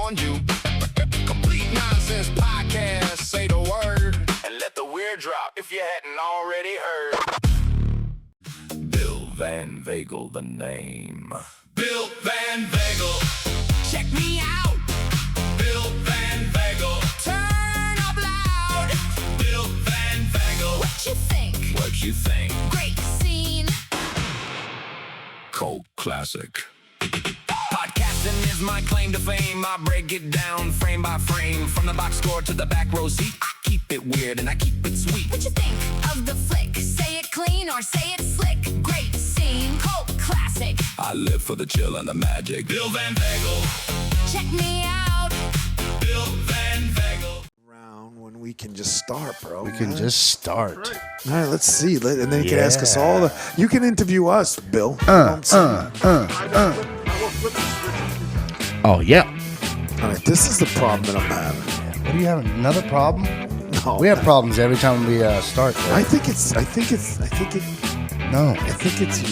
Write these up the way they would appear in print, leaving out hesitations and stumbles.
warned you. Complete nonsense podcast. Say the word and let the weird drop if you hadn't already heard. Bill Van Veghel, the name. Bill Van Veghel. Check me out. Bill Van Veghel. Turn up loud. Bill Van Veghel. What you think? What you think? Great scene. Cult classic. Podcasting is my claim to fame. I break it down frame by frame. From the box score to the back row seat. I keep it weird and I keep it sweet. What you think of the flick? Say it clean or say it slick. Great scene. Cult classic. I live for the chill and the magic. Bill Van Veghel. Check me out. Bill Van Veghel. Round when we can just start, bro. We can just start. All right, let's see. And then you can ask us all you can interview us, Bill. Oh, yeah. All right, this is the problem that I'm having. What do you have? Another problem? No, We have problems every time we start. Though. I think it's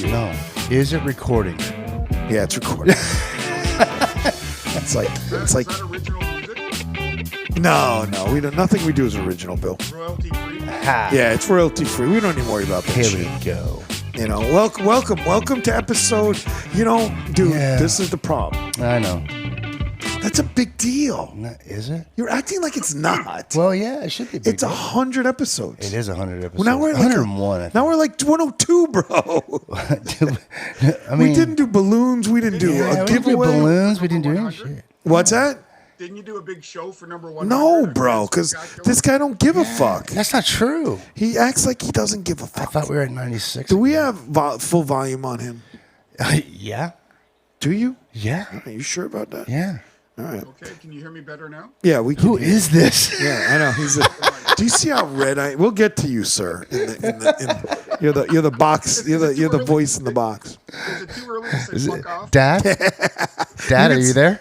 you. No. Is it recording? Yeah, it's recording. it's like no, we don't. Nothing we do is original, Bill. Royalty free. Yeah, it's royalty free. We don't even worry about that. Here shit. we go. You know, welcome to episode. You know, dude, This is the problem. I know. That's a big deal. Is it? You're acting like it's not. Well, yeah, it should be. Big It's 100 episodes. It is 100 episodes. Well, now we're like 101. I think. Now we're like 102, bro. I mean, We didn't do balloons. We didn't do we a didn't do giveaway. balloons. We didn't do any shit. What's that? Didn't you do a big show for number 100? No, bro, because this guy don't give a fuck. That's not true. He acts like he doesn't give a I fuck. thought we were at 96. Do we have full volume on him? Yeah. Do you? Yeah. Are you sure about that? Yeah. All right. Okay, can you hear me better now? Yeah, we can. Who is this? Yeah, I know. Do you see how red I? We'll get to you, sir. You're the box. You're the voice in the box. Is it too early to say fuck off? Dad? Dad, are you there?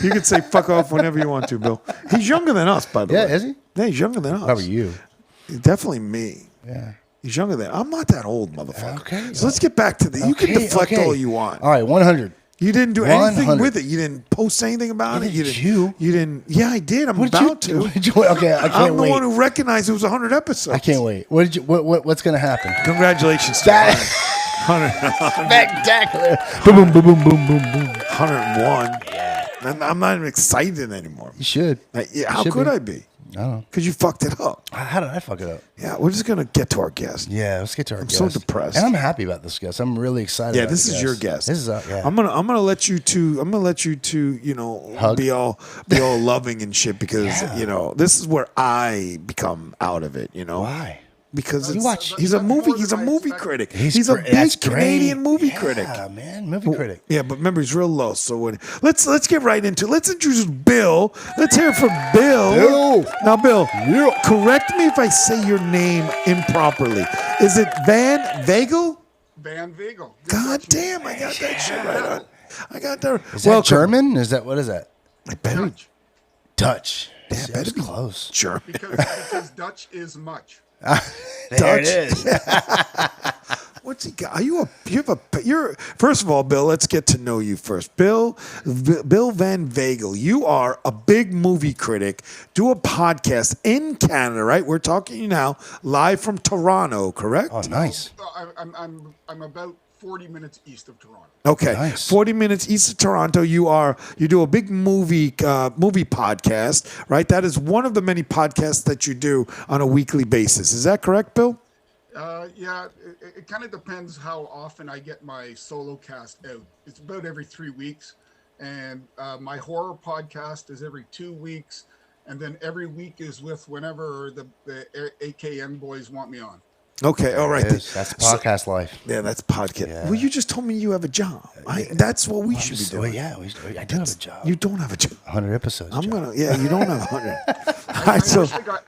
You can say fuck off whenever you want to, Bill. He's younger than us, by the way. Yeah, is he? Yeah, he's younger than us. How are you? Definitely me. Yeah. He's younger than. I'm not that old, motherfucker. Okay. So let's get back to the. You can deflect all you want. All right, 100. You didn't do anything 100. with it. You didn't post anything about it. You didn't. Yeah, I did. I'm What did about you, to. Okay, I can't I'm the wait. one who recognized it was 100 episodes. I can't wait. What's going to happen? Congratulations, That- 100. Spectacular. Boom, boom, boom, boom, boom, boom. 101. Yeah. I'm not even excited anymore. You should. How could I be? I don't know. Because you fucked it up. How did I fuck it up? Yeah, we're just going to get to our guest. Yeah, let's get to our guest. so depressed. And I'm happy about this guest. I'm really excited. Yeah, about this the is your guest. This is yeah. I'm gonna let you two, you know, Hug. be all loving and shit because you know this is where I become out of it. You know Why? Because You watch- he's a movie critic. He's a big that's great. Canadian movie critic. Yeah, man, movie critic. Yeah, but remember he's real low. So let's get right into it. Let's introduce Bill. Let's hear from Bill. Bill. Now, Bill, correct me if I say your name improperly. Is it Van Veghel? Van Veghel. God damn, I got that shit right on. I got that. Is that German? What is that? I better Dutch. Yeah, See, I better was be close. German. Because Dutch is much. There it is. What's he got? You're first of all, Bill, let's get to know you first. Bill Van Veghel, you are a big movie critic, do a podcast in Canada, right? We're talking to you now live from Toronto, correct? Oh, nice. I'm about 40 minutes east of Toronto. Okay, Nice. 40 minutes east of Toronto. You do a big movie podcast, right? That is one of the many podcasts that you do on a weekly basis. Is that correct, Bill? Yeah, it kind of depends how often I get my solo cast out. It's about every 3 weeks. And my horror podcast is every 2 weeks. And then every week is with whenever the AKN boys want me on. Okay, all right. That's podcast life. Yeah, that's podcast. Yeah. Well, you just told me you have a job. That's what we should be doing. Well, yeah, I do have a job. You don't have a job. 100 episodes. You don't have 100.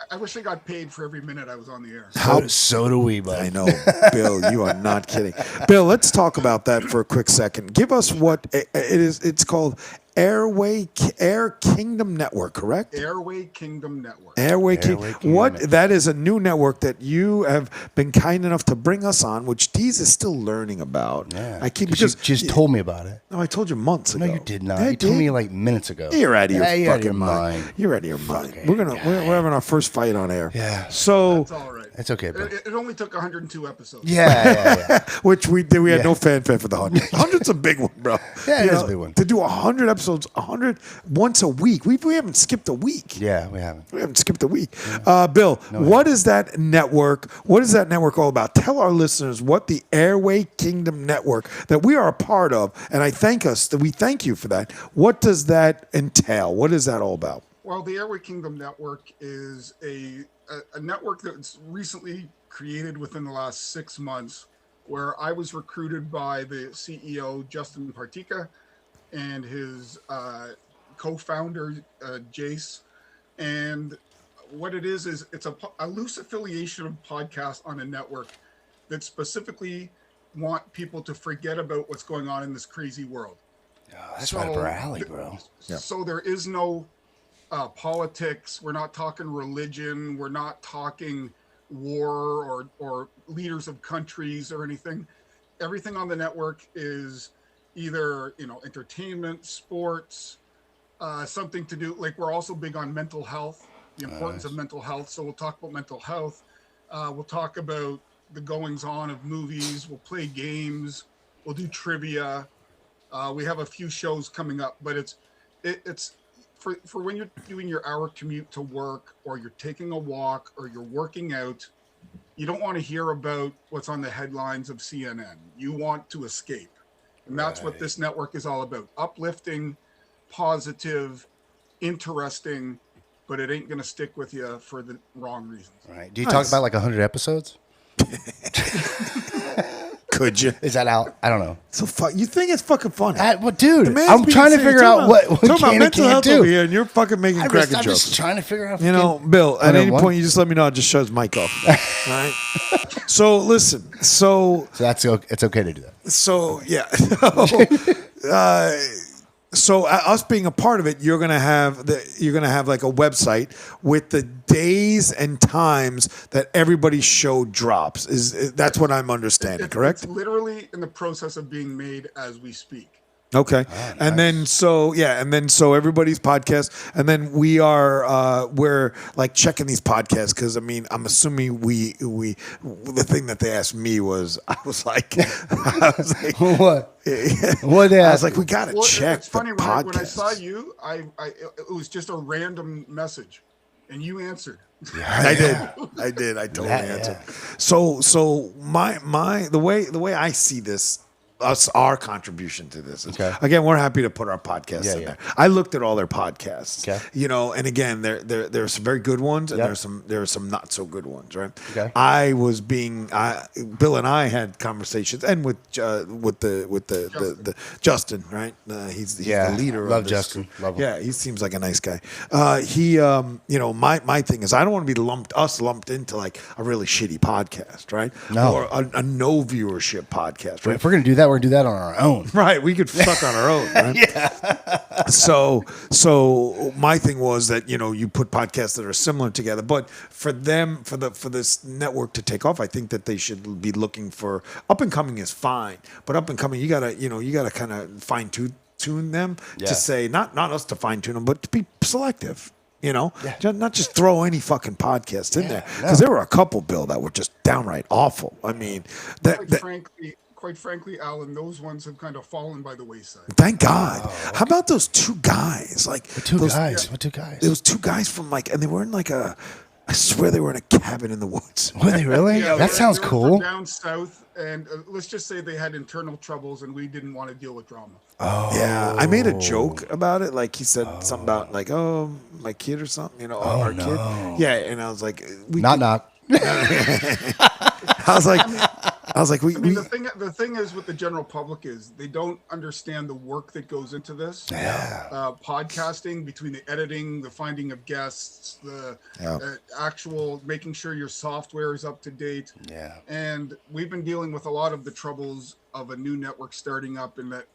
I wish I got paid for every minute I was on the air. So do we, bud. I know, Bill, you are not kidding. Bill, let's talk about that for a quick second. Give us what it is. It's called Air Kingdom Network, correct? Airway Kingdom Network. Airway Kingdom What? Network. That is a new network that you have been kind enough to bring us on, which Dees is still learning about. Yeah. I keep Because you just told me about it. No, I told you months ago. No, you did not. Yeah, I you told did. me like minutes ago. You're out of your you're out of fucking your mind. You're out of your mind. Fucking We're having our first fight on air. Yeah. So, It's all right. It's okay, bro. It only took 102 episodes. Yeah. which we did. We had Yeah. no fanfare for the 100. 100's a big one, bro. Yeah, You it is know, a big one. To do 100 episodes, 100 once a week. We haven't skipped a week. Yeah, we haven't. We haven't skipped a week. Bill, what is that network? What is that network all about? Tell our listeners what the Airway Kingdom Network that we are a part of, and we thank you for that. What does that entail? What is that all about? Well, the Airway Kingdom Network is a network that's recently created within the last 6 months, where I was recruited by the CEO, Justin Partika, and his co-founder, Jace. And what it is it's a loose affiliation of podcasts on a network that specifically want people to forget about what's going on in this crazy world. Oh, that's right up our alley, bro. So there is no politics. We're not talking religion. We're not talking war or leaders of countries or anything. Everything on the network is either entertainment, sports, something to do. Like, we're also big on mental health, the importance of mental health. So we'll talk about mental health. We'll talk about the goings on of movies. We'll play games. We'll do trivia. We have a few shows coming up, but it's for when you're doing your hour commute to work, or you're taking a walk, or you're working out. You don't want to hear about what's on the headlines of CNN. You want to escape. And that's what this network is all about. Uplifting, positive, interesting, but it ain't going to stick with you for the wrong reasons. Right. Do you talk about like 100 episodes? Could you? Is that out? I don't know. So you think it's fucking funny? Well, dude, The man's I'm being trying to serious. figure out what Talking about can and mental can't health do. over here, and you're fucking making I'm cracking just jokes. trying to figure out. You know, Bill, at any 101? point, you just let me know. I'll just shut his mic off. All right? So, listen. So it's okay to do that. So, yeah. So us being a part of it, you're gonna have like a website with the days and times that everybody's show drops. That's what I'm understanding, correct? It's literally in the process of being made as we speak. Okay. Oh, And then so everybody's podcast, and then we're like checking these podcasts, because I mean, I'm assuming we the thing that they asked me was I was like What? What? I was like, we gotta check It's the funny, podcast. when I saw you, it was just a random message, and you answered. I did. I totally answered. So the way I see this, our contribution to this is, Okay. again, we're happy to put our podcasts in there. I looked at all their podcasts, Okay. and again, there are some very good ones, and Yep. there are some not so good ones, right? Okay. Bill and I had conversations, and with the Justin, right? He's the leader. Love of this. Justin. Love him. Yeah, he seems like a nice guy. My thing is, I don't want to be lumped into like a really shitty podcast, right? No. Or a no viewership podcast, right? If we're gonna do that, we're gonna do that on our own. Right, we could suck on our own, right? Yeah. So my thing was that you put podcasts that are similar together, but for this network to take off, I think that they should be looking for up and coming is fine, but up and coming you gotta kind of fine tune them to say not us to fine tune them, but to be selective. Not just throw any fucking podcast in there, because there were a couple, Bill, that were just downright awful. I mean, Quite frankly, Alan, those ones have kind of fallen by the wayside. Thank God. How about those two guys? What two guys? There was two guys from and they were in I swear they were in a cabin in the woods. Were they really? Yeah, That sounds they were cool. from down south, and let's just say they had internal troubles, and we didn't want to deal with drama. Oh. Yeah, I made a joke about it. Like he said something about my kid or something, our kid. Yeah, and I was like, Knock. I was like, The thing is with the general public is they don't understand the work that goes into this. Podcasting, between the editing, the finding of guests, the actual making sure your software is up to date. Yeah. And we've been dealing with a lot of the troubles of a new network starting up, in that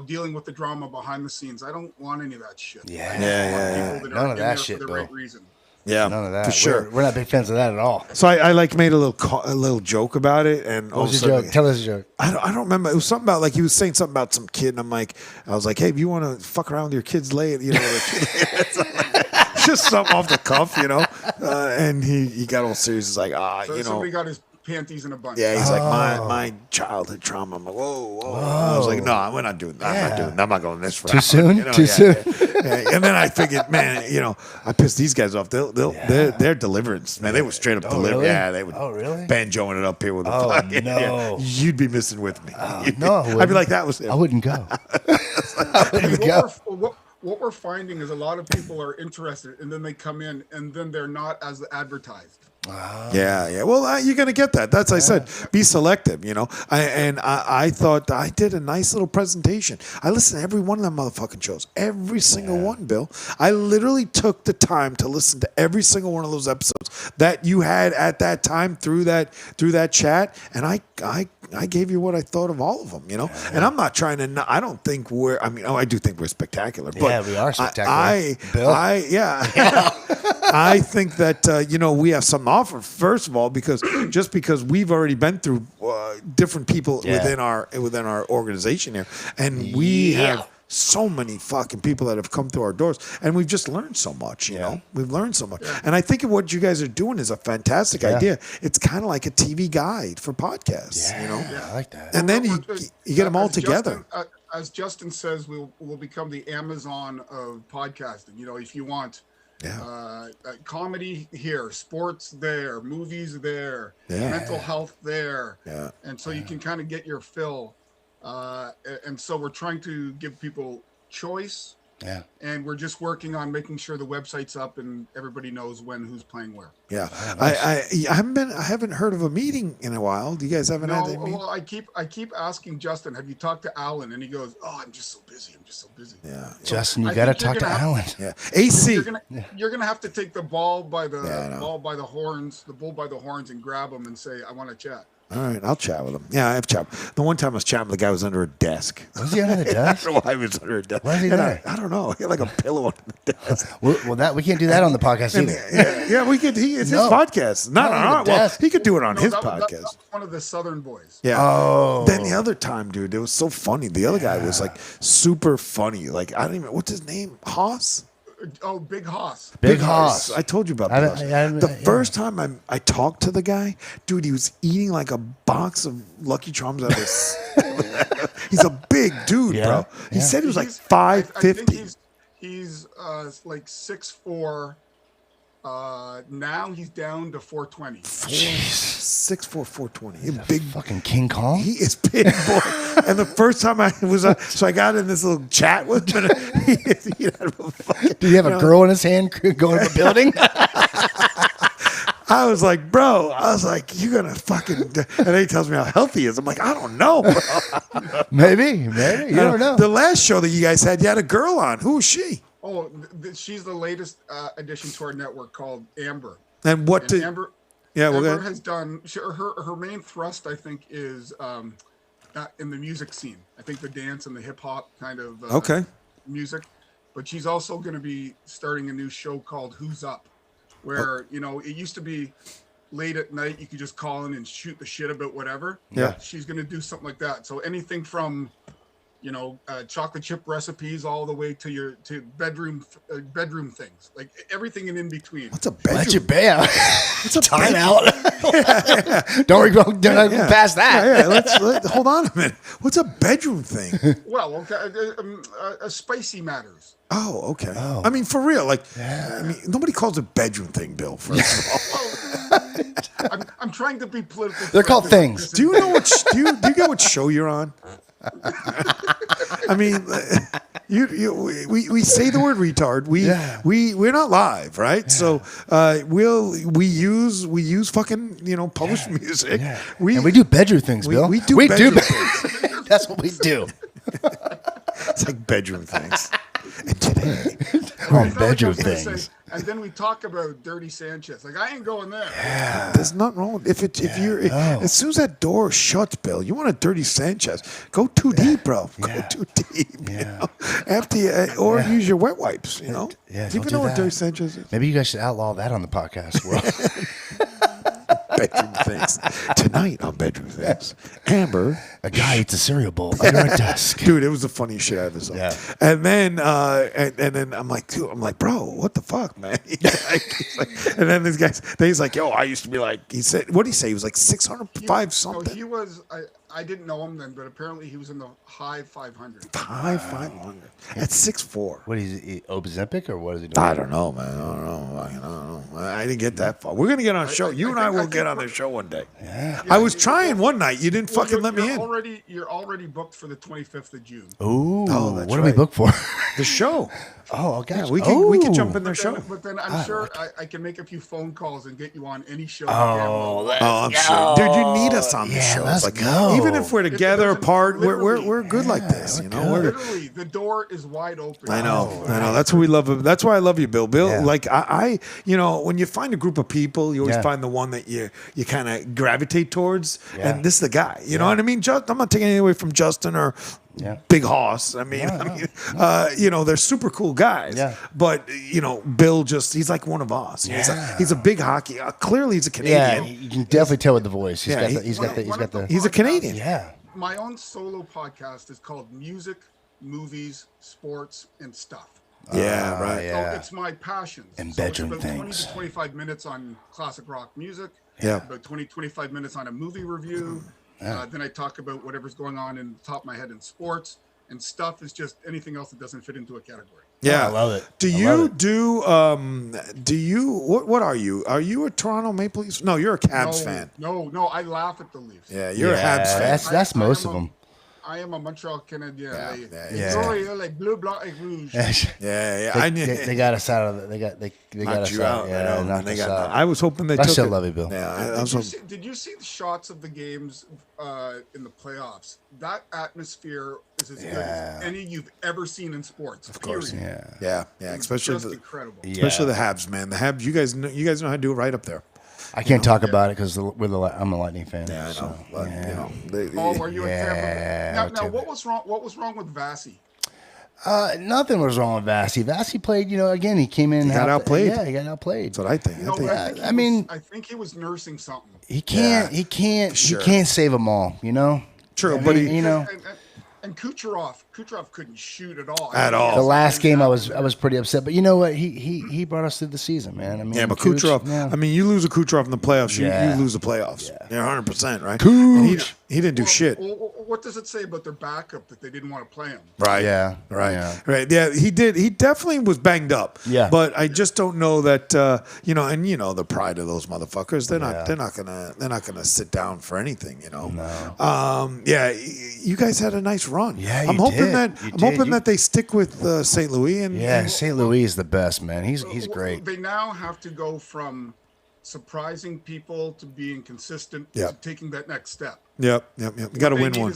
dealing with the drama behind the scenes. I don't want any of that shit. Yeah. People that None are of in that there shit, for the Bill. right reason. Yeah, None of that. for sure. We're not big fans of that at all. So I like made a little joke about it, and What was your joke? Tell us a joke. I don't remember. It was something about, like, he was saying something about some kid, and I was like, hey, if you want to fuck around with your kids later, just something off the cuff, and he got all serious. He's like, So somebody got his panties in a bunch. Yeah, he's like, my childhood trauma. I'm like, whoa. I was like, no, we're not doing that. I'm not doing that. I'm not going this route. Too soon? Too soon? Yeah. And then I figured, man, I pissed these guys off. They're deliverance, man. They were straight up deliverance. Really? Yeah, they would really? banjoing it up here with a Oh, no. You'd be missing with me. No, I'd be like, that was him. I wouldn't go. I wouldn't go. What we're finding is a lot of people are interested, and then they come in, and then they're not as advertised. Yeah. Well, you're gonna get that. That's I said. Be selective. I thought I did a nice little presentation. I listened to every one of them motherfucking shows. Every single one, Bill. I literally took the time to listen to every single one of those episodes that you had at that time through that chat, and I gave you what I thought of all of them. And I'm not trying to. I don't think we're. I mean, I do think we're spectacular. But we are spectacular. Bill. I think that we have some offer, first of all, because we've already been through different people within our organization here, and we have so many fucking people that have come through our doors, and we've just learned so much. We've learned so much, and I think what you guys are doing is a fantastic idea. It's kind of like a TV guide for podcasts. I like that. And then you get them all together. As Justin says, we'll become the Amazon of podcasting. If you want. Comedy here, sports there, movies there, mental health there, and so you can kind of get your fill. And so we're trying to give people choice. Yeah. And we're just working on making sure the website's up and everybody knows who's playing where. Yeah. I haven't heard of a meeting in a while. Do you guys haven't had that meeting? Well, I keep asking Justin, have you talked to Alan? And he goes, oh, I'm just so busy. Yeah. Justin, you got to talk to Alan. Yeah. AC. You're gonna have to take the bull by the horns, and grab him and say, I want to chat. All right, I'll chat with him. Yeah, I've chatted. The one time I was chatting with the guy was under a desk. Was he under the desk? I don't know why he was under a desk. Why is he there? I don't know. He had like a pillow under the desk. Well, we can't do that on the podcast either. Yeah, we could. It's his podcast. Not on our. Well, he could do it on his podcast. That's one of the Southern boys. Yeah. Oh. Then the other time, dude, it was so funny. The other guy was like super funny. Like, I don't even. What's his name? Haas. Oh, Big Hoss. Big Hoss. I told you about Big Hoss. First time I talked to the guy, dude, he was eating like a box of Lucky Charms out of his. He's a big dude, bro. He said he was like 5'50". I think he's like 6'4". Now he's down to 420. 6'4", 420. He's a big fucking King Kong. He is big, boy. And the first time I was, so I got in this little chat with him. Do you have a girl in his hand going to the building? I was like, bro. You're gonna fucking. And then he tells me how healthy he is. I'm like, I don't know, bro. Maybe. You never know. The last show that you guys had, you had a girl on. Who was she? Oh, she's the latest addition to our network called Amber. And what did Amber? Yeah, well, Amber has done. Her main thrust, I think, is in the music scene. I think the dance and the hip hop kind of music. But she's also going to be starting a new show called Who's Up, where it used to be late at night you could just call in and shoot the shit about whatever. Yeah, she's going to do something like that. So anything from chocolate chip recipes all the way to bedroom things, like everything in between. What's a bedroom? What's a time out? Don't worry, don't pass that. Let's hold on a minute. What's a bedroom thing? Well, spicy matters. Oh, okay. Oh. I mean, for real, I mean, nobody calls it bedroom thing, Bill. First of all, I'm trying to be political. They're called things. Do you know what? Do you get what show you're on? I mean, we say the word retard. We're not live, right? Yeah. So we use fucking published music. Yeah. We do bedroom things, Bill. We do bedroom things. That's what we do. It's like bedroom things. And pay. On bedroom I was gonna things. say, and then we talk about Dirty Sanchez. Like, I ain't going there. There's nothing wrong with if you're as soon as that door shuts, Bill, you want a Dirty Sanchez. Go too deep, bro. Go too deep. You know? After you, or use your wet wipes. You know. Yeah, Do you don't even do know what that. Dirty Sanchez is? Maybe you guys should outlaw that on the podcast world. Bedroom things tonight on Bedroom Things. Amber, A guy eats a cereal bowl under a desk. dude, it was the funniest shit I ever saw. Yeah. And then, and then I'm like, bro, what the fuck, man? He's like, and then this guy's, then he's like, yo, I used to be like, he said, what did he say? He was like 605 something. No, he was. I didn't know him then, but apparently he was in the high 500. High 500 at 6'4". What is he, Ozempic or what is he doing? I don't know, man. I don't know. I didn't get that far. We're gonna get on a show. You and I will get on the show one day. Yeah. I was trying one night. You didn't fucking let me in. You're already booked for the 25th of June. Ooh, Oh, that's what do we right. book for? The show. Oh, okay. Yeah, we can jump in their show. But then I'm sure I can make a few phone calls and get you on any show. Oh, I'm sure, dude. You need us on the Yeah, show. let's It's go. Even if we're together doesn't- apart, we're literally. good like this. You know. Literally, the door is wide open. I know. That's what we love. That's why I love you, Bill. Bill, Yeah. like I, when you find a group of people, you always Yeah. find the one that you kind of gravitate towards, Yeah. and this is the guy. You know what I mean? I'm not taking anything away from Justin or Yeah. Big Hoss. I mean, they're super cool guys. Yeah. But Bill he's like one of us. He's a big hockey. Clearly, he's a Yeah, Canadian. you can definitely tell with the voice. Yeah, He's got the. He's a Canadian. Yeah. My own solo podcast is called Music, Movies, Sports, and Stuff. Yeah, right. yeah. So it's my passion. And so bedroom it's about 20 things. to 25 minutes on classic rock music. Yeah. About 25 minutes on a movie review. Then I talk about whatever's going on in the top of my head in sports. And stuff is just anything else that doesn't fit into a category. Yeah, I love it. Do I you love it. do you what are you? Are you a Toronto Maple Leafs? No, you're a Habs fan. No, I laugh at the Leafs. Yeah, you're a Habs fan. That's I most am of them. I am a Montreal Canadien. yeah. Sorry, like bleu, blanc, et rouge. Yeah. They got us out of it. They got knocked us you out. Yeah, I know. knocked us out. I was hoping they I took still it. love you, Bill. Yeah, I was Did you see the shots of the games in the playoffs? That atmosphere is as good as any you've ever seen in sports. Of course. Yeah. Yeah, especially Just the, incredible. especially the Habs, man. The Habs, you guys know how to do it right up there. I can't talk about it because I'm a Lightning fan. Yeah, I know. so, But, yeah. Oh, are you a Yeah, Tampa? Now, Tampa. what was wrong? What was wrong with Vasi? Nothing was wrong with Vasi. Vasi played, again, he came in. He got outplayed. Yeah, he got outplayed. That's what I think. No, I think I mean- think he was nursing something. He can't. Yeah. He can't. Sure. He can't save them all. True, I but mean, he, And Kucherov couldn't shoot at all. At all. the last game, I was pretty upset. But you know what? He brought us through the season, man. I mean, yeah, but Kuch, Kucherov. yeah. I mean, you lose a Kucherov in the playoffs, Yeah. you lose the playoffs. Yeah. You're 100%, right? Kuch. He didn't do shit. Well, what does it say about their backup that they didn't want to play him? Right. Yeah. Right. Yeah. Right. Yeah. He did. He definitely was banged up. Yeah. But I just don't know that. The pride of those motherfuckers. They're not. Yeah. They're not gonna sit down for anything. No. Yeah. You guys had a nice run. Yeah, I'm you hoping did. that. You I'm did. hoping that they stick with St. Louis and. Yeah, St. Louis is the best, man. He's great. They now have to go from surprising people to being consistent Yeah. to taking that next step. Yep. You got to win one.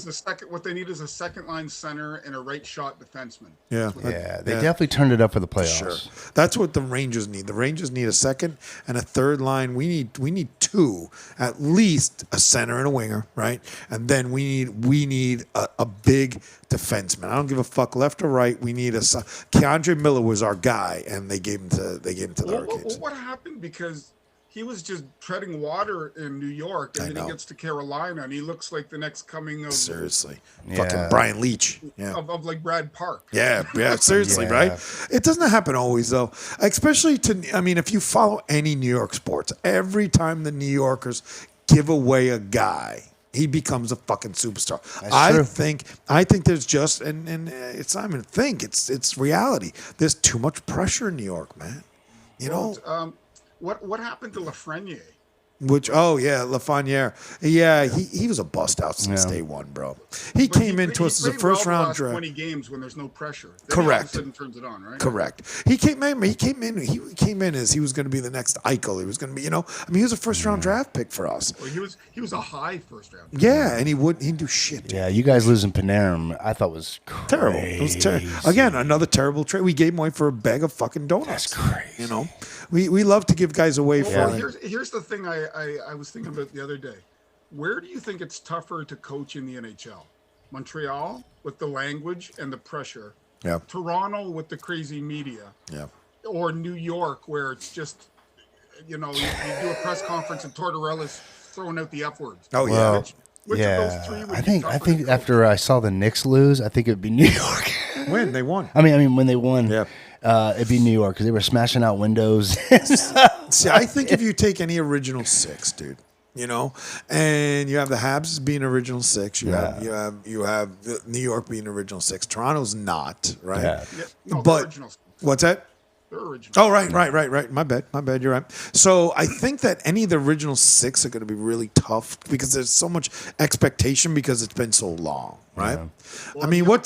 What they need is a second line center and a right shot defenseman. Yeah. Yeah, they definitely turned it up for the playoffs. Sure. That's what the Rangers need. The Rangers need a second and a third line. We need two, at least a center and a winger, right? And then we need a big defenseman. I don't give a fuck left or right. We need Keandre Miller was our guy, and they gave him to the Hurricanes. What happened? Because he was just treading water in New York, and then he gets to Carolina, and he looks like the next coming of Seriously, Yeah. fucking Brian Leach. Yeah. of like Brad Park. Yeah, seriously, Yeah. right? It doesn't happen always, though. Especially if you follow any New York sports, every time the New Yorkers give away a guy, he becomes a fucking superstar. That's true. I think there's just and it's not even think, it's reality. There's too much pressure in New York, man. What happened to Lafreniere? Which, Lafreniere. Yeah, he was a bust out since day one, bro. He came into us as a first round draft. 20 games when there's no pressure. Then Correct. All of a sudden turns it on, right? Correct. He came in as he was going to be the next Eichel. He was going to be, he was a first round draft pick for us. Well, he was a high first round pick. Yeah, and he didn't do shit. Yeah, you guys losing Panarin, I thought was crazy. Terrible. It was terrible. Again, another terrible trade. We gave him away for a bag of fucking donuts. That's crazy. We love to give guys away for. Here's the thing I was thinking about the other day. Where do you think it's tougher to coach in the NHL? Montreal with the language and the pressure. Yeah. Toronto with the crazy media. Yeah. Or New York where it's just, you do a press conference and Tortorella's throwing out the F words. Oh yeah. Which of those three would I be tougher think to after I saw the Knicks lose, I think it'd be New York. When they won. I mean when they won. Yeah. It'd be New York because they were smashing out windows. See, I think if you take any original six, dude, and you have the Habs being original six, you have New York being original six. Toronto's not, right? Yeah. No, But original. what's that? They're original. Oh, right. My bad. You're right. So I think that any of the original six are going to be really tough because there's so much expectation because it's been so long, right? Yeah. I mean, we're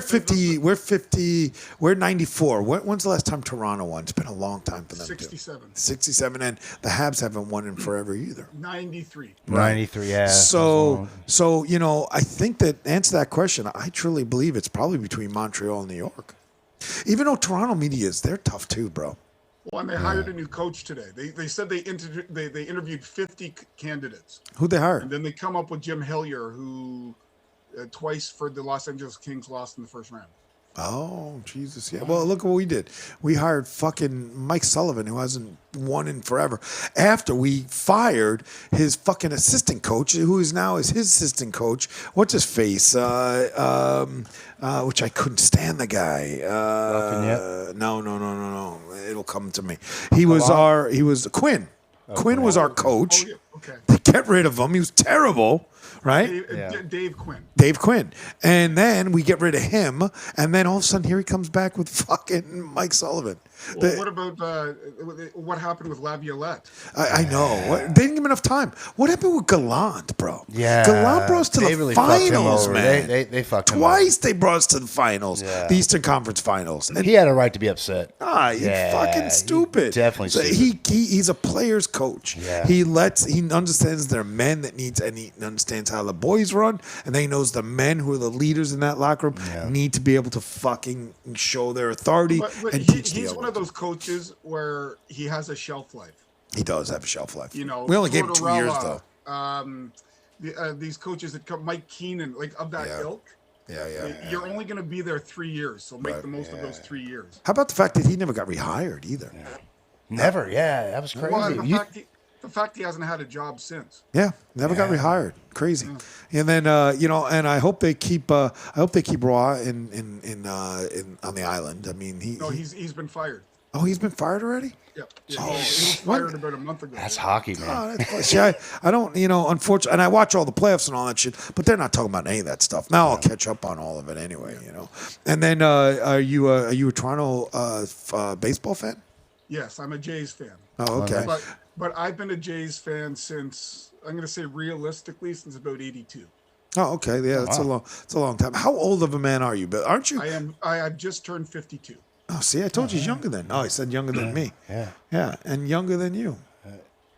50, we're 94. When's the last time Toronto won? It's been a long time for them. 67. 67, and the Habs haven't won in forever either. 93. 93, yeah. So I think that to answer that question, I truly believe it's probably between Montreal and New York. Even though Toronto media they're tough too, bro. Well, and they hired a new coach today. They said they interviewed 50 candidates. Who'd they hire? And then they come up with Jim Hillier, who twice for the Los Angeles Kings lost in the first round. Oh, Jesus. Yeah. Well, look what we did. We hired fucking Mike Sullivan, who hasn't won in forever, after we fired his fucking assistant coach, who is now his assistant coach. What's his face? Which I couldn't stand the guy. No. It'll come to me. He was Quinn. Quinn was our coach. Oh, yeah. Okay. They get rid of him. He was terrible. Right? Dave Quinn. Dave Quinn. And then we get rid of him, and then all of a sudden here he comes back with fucking Mike Sullivan. Well, what about what happened with Laviolette? I know. They didn't give him enough time. What happened with Gallant, bro? Yeah. Gallant brought us to the really fucked him finals, over. man. They fucked him Twice they brought us to the finals, Yeah. the Eastern Conference Finals. And He had a right to be upset. he's fucking stupid. Definitely So stupid. he's a player's coach. Yeah. He understands there are men that needs, and he understands how the boys run, and then he knows the men who are the leaders in that locker room need to be able to fucking show their authority and teach the he's other one of those coaches where he has a shelf life. He does have a shelf life. We we only gave him 2 years though. These coaches that come, Mike Keenan, like of that ilk. You're only going to be there 3 years, so make the most of those 3 years. How about the fact that he never got rehired either? Never, that was crazy. Well, the fact he hasn't had a job since. Yeah, never got rehired. Crazy. And then and I hope they keep Raw in on the island. I mean, he's been fired. Oh, he's been fired already? Yep. He was fired about a month ago. That's hockey, man. Oh, that's See, I don't, unfortunately, and I watch all the playoffs and all that shit, but they're not talking about any of that stuff. Now I'll catch up on all of it anyway, And then, are you a Toronto baseball fan? Yes, I'm a Jays fan. Oh, okay. But I've been a Jays fan since, I'm going to say realistically, since about 82. Oh, okay. Yeah, it's a long time. How old of a man are you, Bill? Aren't you? I've just turned 52. Oh, see, I told you he's younger than. Oh, he said younger than me. Yeah. Yeah, and younger than you.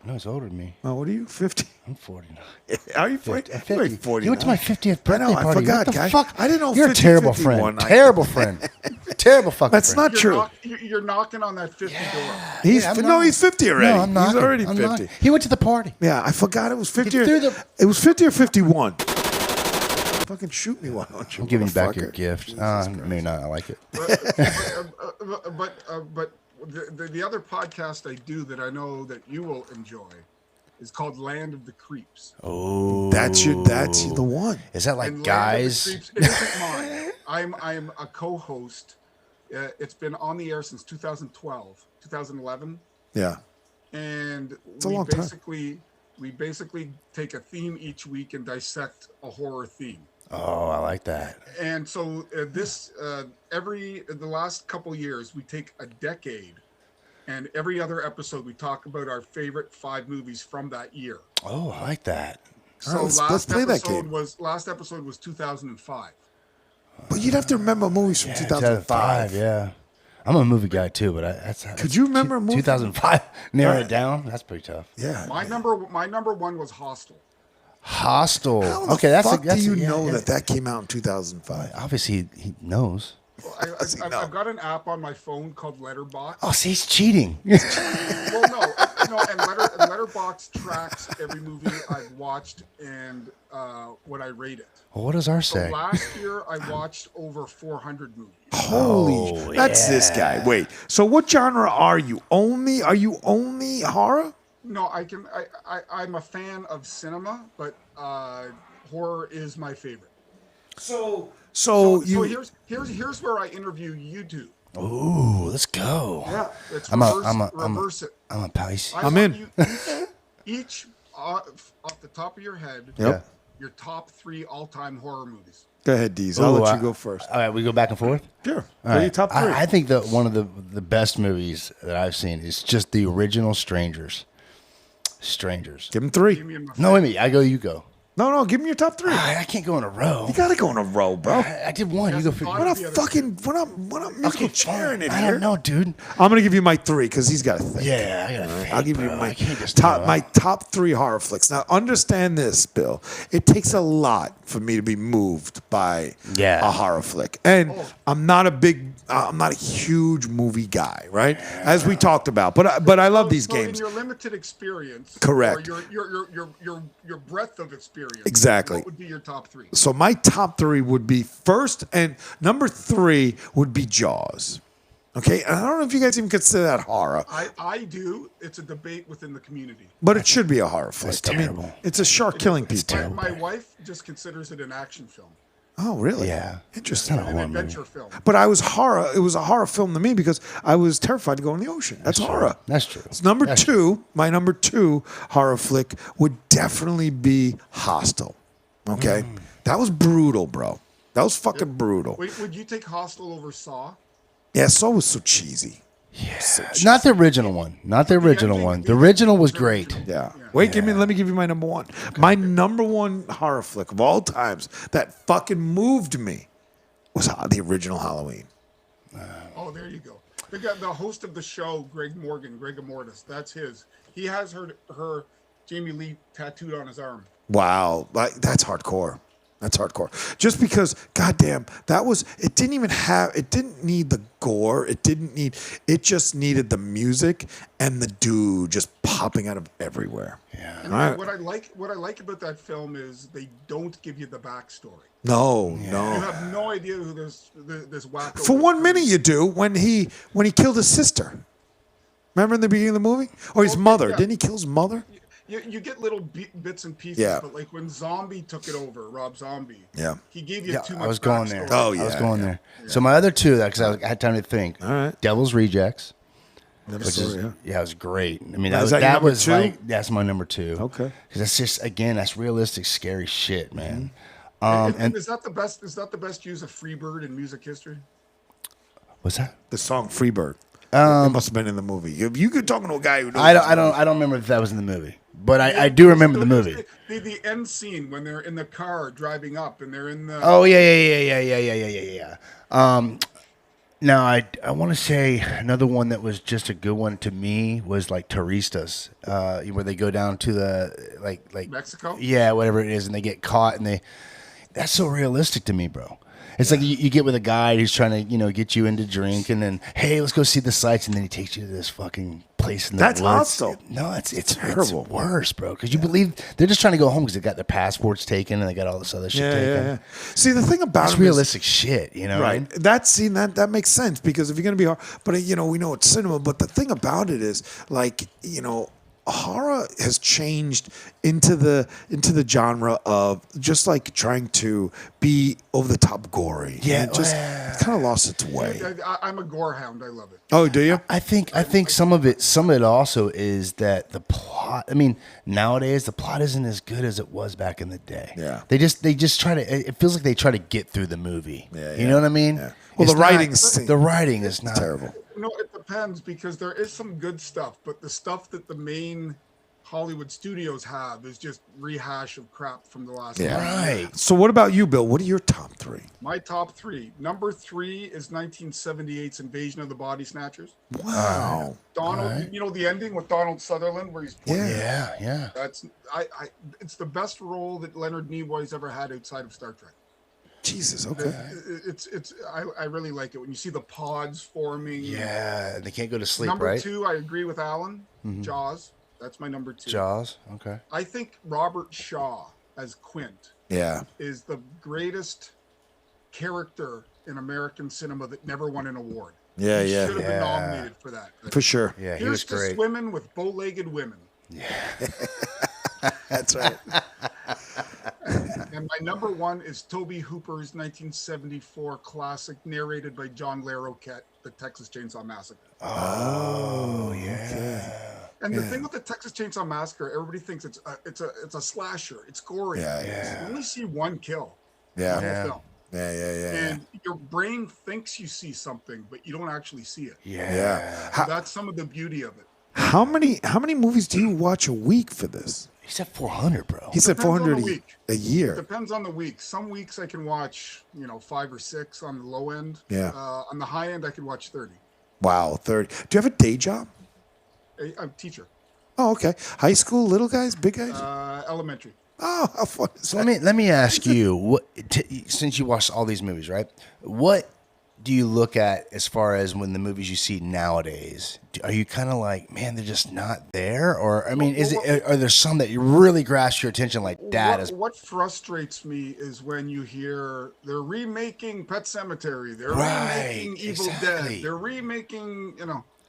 No, he's older than me. Oh, what are you? 50? I'm 49. Are you 40? 50. 40. You went to my 50th birthday I party. forgot, What the guy. fuck? I didn't know You're 50, a terrible 51. friend. Terrible friend. Terrible fucking That's friend. not true. You're knocking on that 50 door. He's he's 50 already. No, I'm not. He's already I'm 50. not. He went to the party. Yeah, I forgot it was 50. It was 50 or 51. Fucking shoot me, why don't you? I'm giving you back your motherfucker? gift. Maybe not. I like it. But the other podcast I do that I know that you will enjoy is called Land of the Creeps. Oh, That's the one. Is that like And guys? Land of the Creeps, it isn't mine. I'm a co-host. It's been on the air since 2012, 2011. Yeah. And It's a long time. we basically take a theme each week and dissect a horror theme. Oh, I like that. And so the last couple years, we take a decade And every other episode, we talk about our favorite 5 movies from that year. Oh, I like that. So let's play that game. Last episode was 2005. But you'd have to remember movies from 2005. Yeah. I'm a movie guy too, but Could you remember a movie? 2005? Narrow it down. That's pretty tough. Yeah. My number one was Hostel. Hostel. How the Okay, that's fuck that's do you yeah, know yeah. that came out in 2005? Obviously, he knows. I've got an app on my phone called Letterboxd. Oh, see, he's cheating. Well, no, and Letterboxd tracks every movie I've watched and what I rate it. Well, what does ours So say? last year I watched over 400 movies. Holy, that's this guy. Wait, so what genre are you? Are you only horror? No, I'm a fan of cinema, but horror is my favorite. So here's where I interview you two. Ooh, let's go. Yeah, let's I'm reverse it. I'm a Pisces. I'm in. You each off the top of your head, Yep. your top 3 all-time horror movies. Go ahead, Dees. I'll Ooh, let you go first. All right, we go back and forth. Sure. All What are your right. top 3? I think that one of the best movies that I've seen is just the original Strangers. Strangers. Give him 3. Give me my No, wait a minute. I go, you go. No, give him your top 3. I can't go in a row. You gotta go in a row, bro. I did one. You go for. We're not musical chairing it I here. don't know, dude. I'm gonna give you my 3 because he's got to think. Yeah, I gotta think, I'll give you bro. my I can't just top 3 horror flicks. Now, understand this, Bill. It takes a lot for me to be moved by Yeah. a horror flick, and I'm not a huge movie guy, right? As we talked about, but I love these So games. in your limited experience, Correct. Or your breadth of experience, Exactly. What would be your top 3? So my top 3 would be first, and number 3 would be Jaws. Okay, and I don't know if you guys even consider that horror, I do. It's a debate within the community. but it should be a horror flick. It's terrible. It's a shark killing people. My wife just considers it an action film, Oh, really? Yeah. Interesting. It's not a an horror movie. adventure film. But it was a horror film to me because I was terrified to go in the ocean. That's horror. That's true. So my number 2 horror flick would definitely be Hostel. Okay? That was brutal, bro. That was fucking brutal. Wait, would you take Hostel over Saw? Yeah, Saw was so cheesy. Yeah. Not the original one. Not the original one. The original was great. Yeah. Wait, let me give you my number 1. Okay. My number 1 horror flick of all times that fucking moved me was the original Halloween. Oh, there you go. The host of the show, Greg Immortus, that's his. He has her Jamie Lee tattooed on his arm. Wow, that's hardcore. That's hardcore. Just because, goddamn, it didn't need the gore. It just needed the music and the dude just popping out of everywhere. Yeah. And Right. what I like about that film is they don't give you the backstory. No. You have no idea who this wacko. For 1 minute you do when he killed his sister. Remember in the beginning of the movie? Or his mother. yeah. Didn't he kill his mother? You get little bits and pieces, Yeah. but like when Zombie took it over, Rob Zombie, Yeah. he gave you Yeah, too much. I was going there. backstory. Oh, I was yeah, going there. So my other 2, because I had time to think. All right. Devil's Rejects. Never Which saw is, it, yeah, it was great. I mean, Now, is that that your number was 2? like, that's my number 2. Okay. Because that's just, again, that's realistic, scary shit, man. And is that the best? Is that the best use of Freebird in music history? What's that? The song Freebird. It must have been in the movie. If you could talk to a guy who knows I don't remember if that was in the movie, but I do remember the movie. The end scene when they're in the car driving up and they're in the. Oh yeah. Now I want to say another one that was just a good one to me was like Turistas, where they go down to the like Mexico? Yeah, whatever it is, and they get caught, and that's so realistic to me, bro. It's like you get with a guy who's trying to, get you into drink, and then, hey, let's go see the sights, and then he takes you to this fucking place in the That's woods. hostile. No, it's terrible. It's worse, bro, because you believe they're just trying to go home because they got their passports taken and they got all this other shit taken. Yeah. See, the thing about It's it is- realistic shit, you know? Right. That makes sense because if you're going to be horror, but we know it's cinema, but the thing about it is like, horror has changed into the genre of just like trying to be over the top gory. Yeah, And it just kind of lost its way. I'm a gore hound. I love it. Oh, do you? I think some of it also is that the plot plot. I mean, nowadays the plot isn't as good as it was back in the day. Yeah. They just try to. It feels like they try to get through the movie. Yeah, You know what I mean? Yeah. Well, It's the not- writing's the writing is not terrible. No, it depends because there is some good stuff, but the stuff that the main Hollywood studios have is just rehash of crap from the last. Yeah. Right. So what about you, Bill? What are your top three? My top three. Number 3 is 1978's Invasion of the Body Snatchers. Wow. Donald, Right. you know the ending with Donald Sutherland where he's pointing. Yeah. Yeah. That's it's the best role that Leonard Nimoy's ever had outside of Star Trek. Jesus. Okay. I really like it when you see the pods forming. Yeah. They can't go to sleep, Number right? 2, I agree with Alan. Jaws. That's my number 2. Jaws. Okay. I think Robert Shaw as Quint Yeah. is the greatest character in American cinema that never won an award. Yeah. He Yeah. should have been nominated for that. For sure. Yeah, he Here's was to great. swimming with bow-legged women. That's right. And my number 1 is Toby Hooper's 1974 classic, narrated by John Larroquette, The Texas Chainsaw Massacre. Oh yeah. And the thing with the Texas Chainsaw Massacre, everybody thinks it's a slasher. It's gory. Yeah. You only see one kill. Yeah. in the Yeah. film. Yeah. And your brain thinks you see something, but you don't actually see it. Yeah. So that's some of the beauty of it. How many movies do you watch a week for this? He said 400, bro. He said Depends on 400 the week. a year. Depends on the week. Some weeks I can watch, 5 or 6 on the low end. Yeah. On the high end, I can watch 30. Wow, 30. Do you have a day job? I'm a teacher. Oh, okay. High school, little guys, big guys? Elementary. Oh, how fun is So that? let me ask you, since you watched all these movies, right? What do you look at as far as when the movies you see nowadays? Are you kind of like, man, they're just not there? Or are there some that you really grasp your attention, like that? What frustrates me is when you hear they're remaking Pet Sematary, they're Right, remaking Evil exactly. Dead, they're remaking,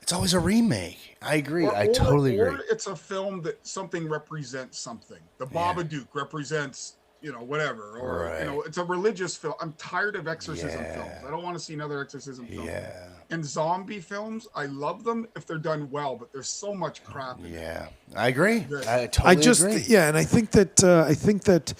It's always a remake. I agree. I totally agree. Or it's a film that something represents something. The Babadook represents, whatever. Or, Right. it's a religious film. I'm tired of exorcism films. I don't want to see another exorcism film. Yeah. And zombie films, I love them if they're done well, but there's so much crap in it. Yeah. I agree. I I totally just agree. yeah, and I think that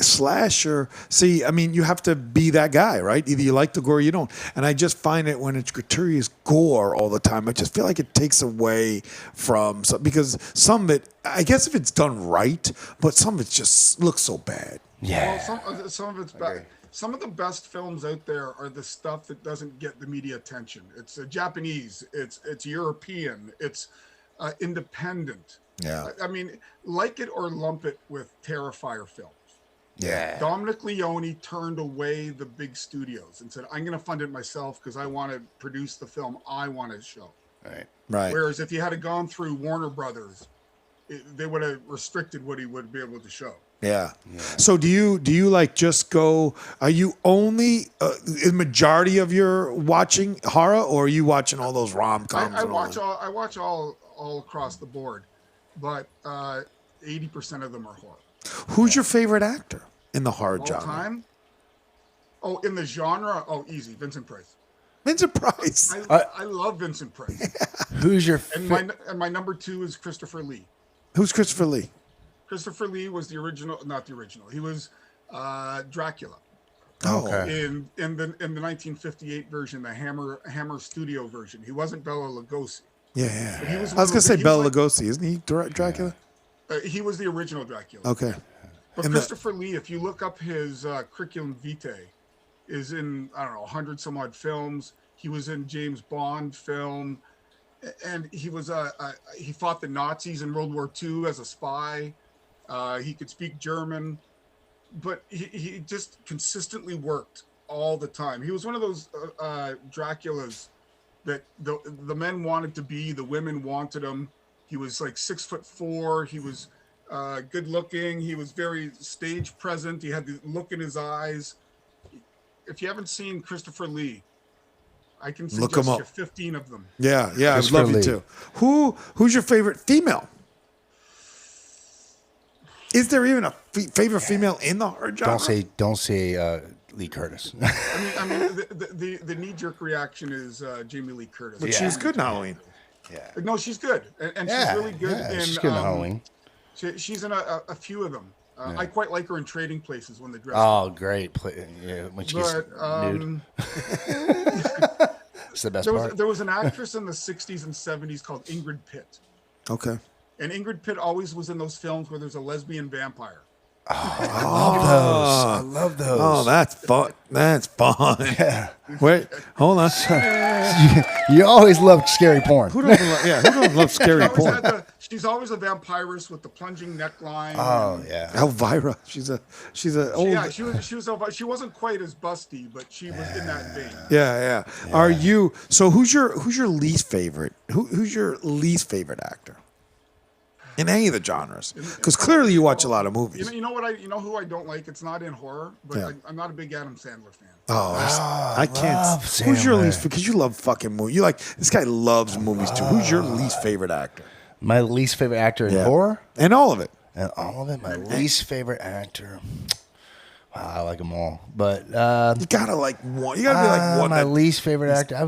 slasher. See, I mean, you have to be that guy, right? Either you like the gore or you don't. And I just find it when it's gratuitous gore all the time. I just feel like it takes away from because some of it, I guess, if it's done right, but some of it just looks so bad. Yeah. Well, some of it's bad. Some of the best films out there are the stuff that doesn't get the media attention. It's Japanese, it's European, it's independent. Yeah. I mean, like it or lump it with Terrifier films. Yeah. Dominic Leone turned away the big studios and said, I'm going to fund it myself because I want to produce the film I want to show. Right. Right. Whereas if he had gone through Warner Brothers, they would have restricted what he would be able to show. Yeah. So do you like just go? Are you only the majority of your watching horror, or are you watching all those rom-coms? I watch all across the board, but 80% of them are horror. Who's your favorite actor in the horror All genre? time? Oh, in the genre? Oh, easy. Vincent Price. Vincent Price. I love Vincent Price. Who's your And my number 2 is Christopher Lee. Who's Christopher Lee? Christopher Lee was not the original. He was Dracula. Okay. In the 1958 version, the Hammer Studio version. He wasn't Bela Lugosi. Yeah. But he was I was gonna say Bela like- Lugosi, isn't he? Dracula. He was the original Dracula. Okay. But And Christopher Lee, if you look up his curriculum vitae, is in 100 some odd films. He was in James Bond film, and he was he fought the Nazis in World War II as a spy. He could speak German, but he just consistently worked all the time. He was one of those Draculas that the men wanted to be, the women wanted him. He was like 6'4". He was good looking. He was very stage present. He had the look in his eyes. If you haven't seen Christopher Lee, I can Look suggest him up. you 15 of them. Yeah. I'd Christopher love you Lee. to. Who's your favorite female? Is there even a favorite female in the horror genre? Don't say Lee Curtis. I mean, the knee jerk reaction is Jamie Lee Curtis. But she was good in Halloween. Yeah. No, she's good, and Yeah, she's really good yeah, in. she's good in Halloween. She's in a few of them. I quite like her in Trading Places when they dress. Oh, great! Yeah, when she gets But nude. It's the best part. there was an actress in the 60s and 70s called Ingrid Pitt. Okay. And Ingrid Pitt always was in those films where there's a lesbian vampire. I love those. Oh, that's fun. That's fun. Yeah. Wait, hold on. You always loved scary porn. Who doesn't love scary porn? She's always a vampirist with the plunging neckline. Oh yeah. Elvira. She's a old. Yeah, she wasn't quite as busty, but she was in that vein. Yeah. Are you? So who's your least favorite? Who's your least favorite actor? In any of the genres, because clearly you watch a lot of movies. You know who I don't like? It's not in horror, but I'm not a big Adam Sandler fan. Oh, I can't. Who's your least? Because you love fucking movies. You like this guy loves movies too. Who's your least favorite actor? My least favorite actor in horror, and all of it. And all of it. My least favorite actor. Wow, I like them all, but you gotta like one. You gotta be like one. My least favorite actor. I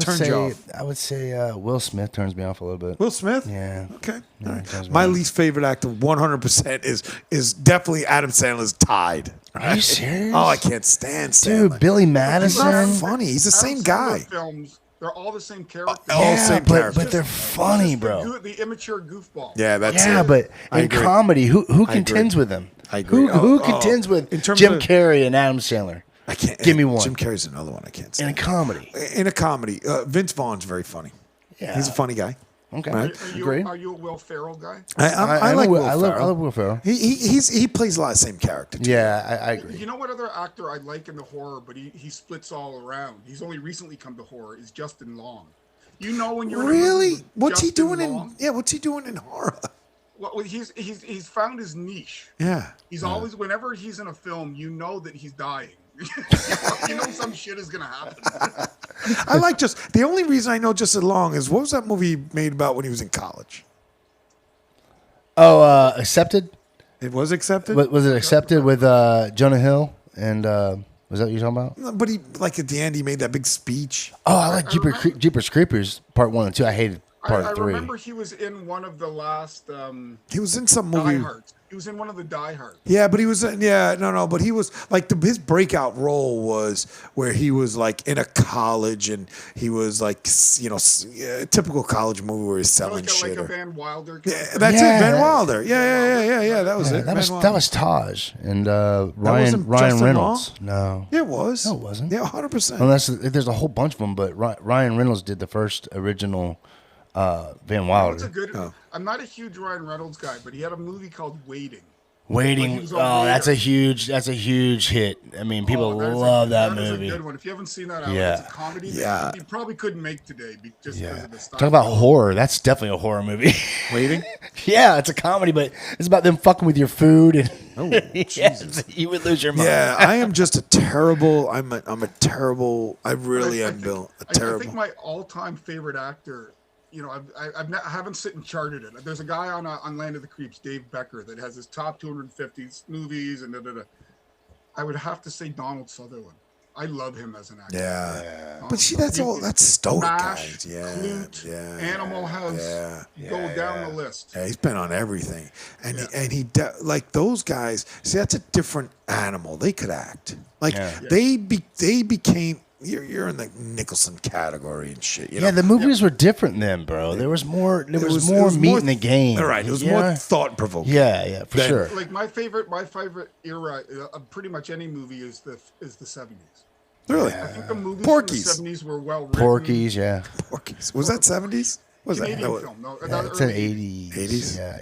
would say Will Smith turns me off a little bit. Will Smith. Yeah. Okay. Yeah, all right. My least favorite actor, 100%, is definitely Adam Sandler's Tied. Are you serious? Oh, I can't stand Sandler. Dude, Billy Madison. He's not funny. He's the same guy. Films. They're all the same characters. But they're funny, bro. The immature goofball. Yeah, that's it. But in comedy, who contends with them? I agree. Who contends with Jim Carrey and Adam Sandler? I can't. Give me one. Jim Carrey's another one I can't stand. In a comedy, Vince Vaughn's very funny. Yeah, he's a funny guy. Okay, right? Are you a Will Ferrell guy? I like Will Ferrell. I love Will Ferrell. He plays a lot of the same character. Yeah, I agree. You know what other actor I like in the horror, but he splits all around. He's only recently come to horror. Is Justin Long. You know when you're really what's he doing what's he doing in horror? Well, he's found his niche. Yeah. He's always, whenever he's in a film, you know that he's dying. You know some shit is gonna happen. I like the only reason I know Justin Long is what was that movie he made about when he was in college? Oh, Accepted. It was Accepted. Was it Accepted with Jonah Hill and? Was that what you're talking about? But he at the end he made that big speech. Oh, I like Jeepers Creepers Part 1 and 2. I hated Part 3. I remember he was in one of the last. He was in some movie. Die Hard. He was in one of the Die Hard. Yeah, but he was but he was like his breakout role was where he was like in a college and he was like a typical college movie where he's selling shit. Like a Van Wilder. Yeah, that's it, Van Wilder. Yeah. That was it. That was Taj and Ryan Reynolds. No. Yeah, it was. No, it wasn't. Yeah, 100%. Unless there's a whole bunch of them, but Ryan Reynolds did the first original Van Wilder. I'm not a huge Ryan Reynolds guy, but he had a movie called Waiting. That's a huge hit. I mean, people love that movie. Is a good one. If you haven't seen that, it's a comedy that you probably couldn't make today just because of the style. Talk about horror. That's definitely a horror movie. Waiting? Yeah, it's a comedy, but it's about them fucking with your food and Jesus. You would lose your mind. Yeah, I am just a terrible. I really am, Bill. I think my all-time favorite actor. I haven't sit and charted it. There's a guy on Land of the Creeps, Dave Becker, that has his top 250 movies and I would have to say Donald Sutherland. I love him as an actor. Yeah. But see, that's stoic guys. Yeah. Clute, Animal House. Go down the list. Yeah, he's been on everything, and he like those guys. See, that's a different animal. They could act. Like they became. You're in the Nicholson category and shit. You know? The movies were different then, bro. There was more. There was more meat in the game. All right, it was more thought provoking. Yeah, for sure. Like my favorite era of pretty much any movie is the 70s. Really? I think the movies Porky's. in the 70s were well written. Porky's, yeah. Porky's. Was that 70s? Was Canadian that? film. No, it's an 80s. 80s? Yeah,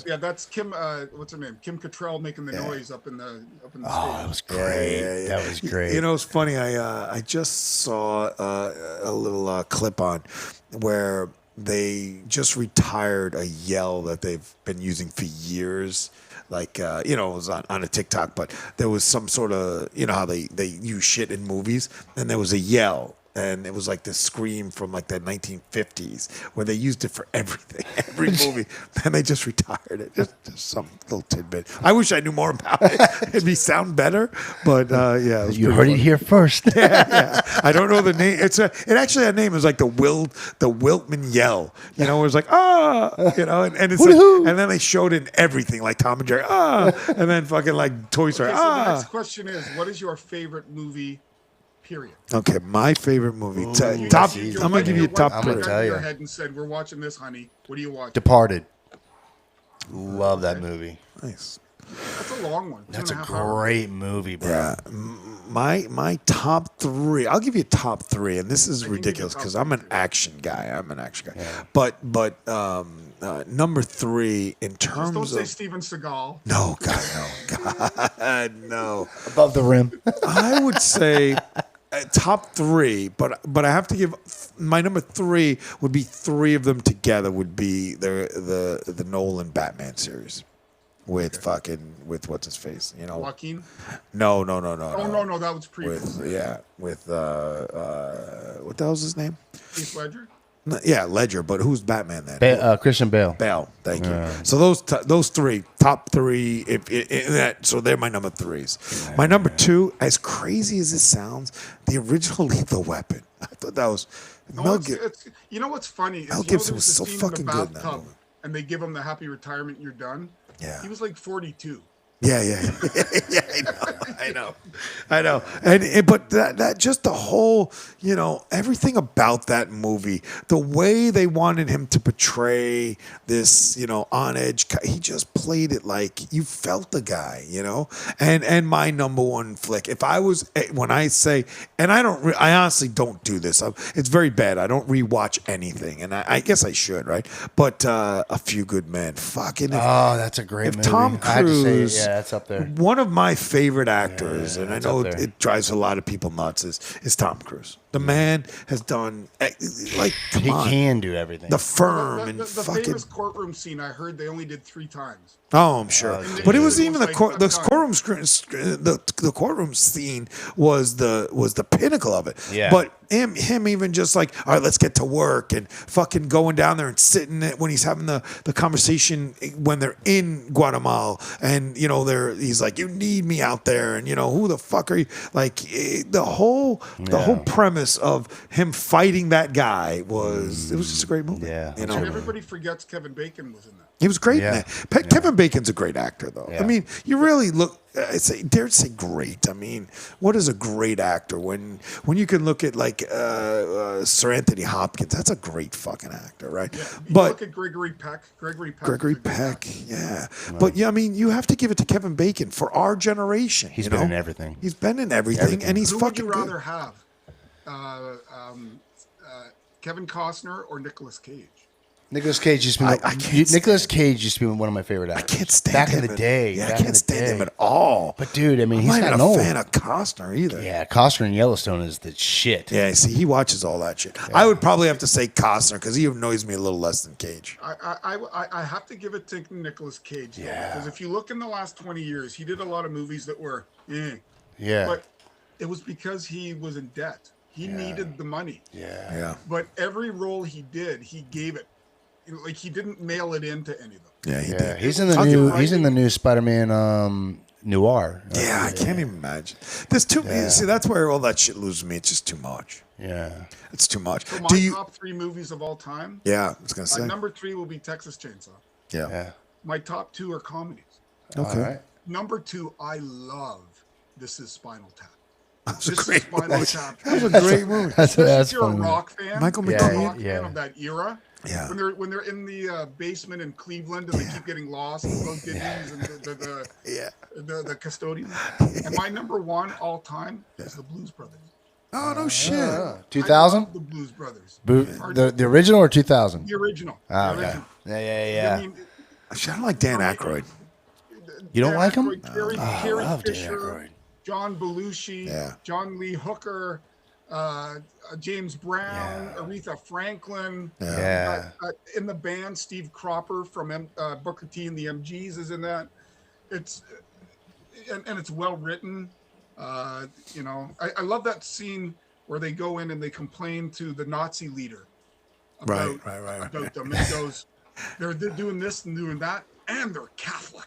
80s. That's Kim. What's her name? Kim Cattrall making the noise up in the. That was great. Yeah. That was great. It's funny. I just saw a little clip on where they just retired a yell that they've been using for years. Like, it was on a TikTok, but there was some sort of, how they use shit in movies, and there was a yell and it was like this Scream from like the 1950s where they used it for everything, every movie, and they just retired it. Just some little tidbit. I wish I knew more about it. It'd be sound better, but yeah, it was You pretty heard funny. it here first. Yeah. I don't know the name. It actually had a name. It was like the Wiltman yell. You know, it was like and it's like, and then they showed it in everything like Tom and Jerry and then fucking like Toy Story Okay, so the next question is, what is your favorite movie? Period. Okay, my favorite movie. Ooh, Top. geez. I'm gonna give you a top I'm three. gonna tell you. Your head and said, "We're watching this, honey. What do you watch?" Departed. Love that movie. Nice. That's a long one. That's a 2.5 hours. great movie, bro. Yeah, my top three. I'll give you a top three, and this is can give you ridiculous top because three, I'm an too. action guy. Yeah. But number three in Just terms don't say of Steven Seagal. no, God, no. Above the rim. I would say top three, but I have to give my number three would be three of them together would be the Nolan Batman series with with what's his face, you know? Joaquin. No. Oh no, that was previous. With what the hell's his name? Heath Ledger. Yeah, Ledger, but who's Batman then? Christian Bale. Bale, thank you. So those three, top three, so they're my number threes. My number two, as crazy as it sounds, the original Lethal Weapon. I thought that was You know what's funny? Is, Mel you know, Gibson there's was so the scene fucking in the good in that bathtub, movie. and they give him the happy retirement. You're done. Yeah. He was like 42. Yeah, I know, and but that just the whole, you know, everything about that movie, the way they wanted him to portray this, you know, on edge, he just played it like you felt the guy, you know, and my number one flick, if I was when I say, and I honestly don't do this, it's very bad. I don't rewatch anything, and I guess I should, right? But A Few Good Men, fucking. That's a great If movie. Tom I had to say, Cruise, yeah, that's up there. one of my favorite actors, and I it's know up there. it drives a lot of people nuts, is Tom Cruise. The man has done come He on, can do everything. The Firm and The fucking. famous courtroom scene, I heard they only did 3 times. Oh, I'm sure, but it was even the Like, the courtroom scene was the pinnacle of it. Yeah. But him even just like, all right, let's get to work, and fucking going down there and sitting when he's having the conversation when they're in Guatemala, and you know he's like, you need me out there, and you know who the fuck are you? Like the whole premise of him fighting that guy it was just a great movie. Yeah. you know. And everybody forgets Kevin Bacon was in that. He was great Yeah. in that. Kevin Bacon's a great actor, though. Yeah. I mean, you really look. I dare say great. I mean, what is a great actor when you can look at like Sir Anthony Hopkins? That's a great fucking actor, right? You But look at Gregory Peck. Gregory Gregory is a good Peck, actor. yeah. But yeah, I mean, you have to give it to Kevin Bacon for our generation. He's you been know? in everything. He's been in everything, and he's Who would fucking you good. rather have, Kevin Costner or Nicolas Cage? Nicolas Cage used to be I can't Nicolas Cage used to be one of my favorite I actors. can't stand back him in the day. Yeah, I back in can't the stand him day. at all. But dude, I mean, I'm he's not even gotten a old. fan of Costner either. Yeah, Costner in Yellowstone is the shit. Yeah, see, he watches all that shit. I would probably have to say Costner because he annoys me a little less than Cage. I have to give it to Nicolas Cage. Yeah. Because if you look in the last 20 years, he did a lot of movies that were, Yeah. but it was because he was in debt. He needed the money. yeah. Yeah, But every role he did, he gave it. Like he didn't mail it into any of them. yeah, he Yeah, did. he's in the I'll new. give- He's in the new Spider-Man noir. Yeah, I can't even imagine. There's too. See, that's where all that shit loses me. It's just too much. Yeah. It's too much. So my Do you? top 3 movies of all time. Yeah, I was gonna say. Number 3 will be Texas Chainsaw. Yeah. Yeah. My top 2 are comedies. Okay. All right. Number 2, I love This Is Spinal Tap. That's a This great is Spinal movie. Tap. That was a great movie. That's If you're a funny. rock fan, Michael you're McKean. a rock Yeah. fan of that era. Yeah. When they're in the basement in Cleveland and they keep getting lost, and those Disneys and Yeah. the custodian. And my number 1 all time is the Blues Brothers. Oh no shit. I 2000? love the Blues Brothers. The original or 2000? The original. Ah, The okay. original. Yeah. I mean, Shit, I don't like Dan Aykroyd. You don't Dan like him? Aykroyd, Carrie I love Dan Fisher, Aykroyd. John Belushi, Yeah. John Lee Hooker, James Brown, Aretha Franklin. Yeah. In the band, Steve Cropper from Booker T and the MGs is in that. It's and it's well written. I love that scene where they go in and they complain to the Nazi leader Right. about them. And he goes, they're doing this and doing that, and they're Catholic.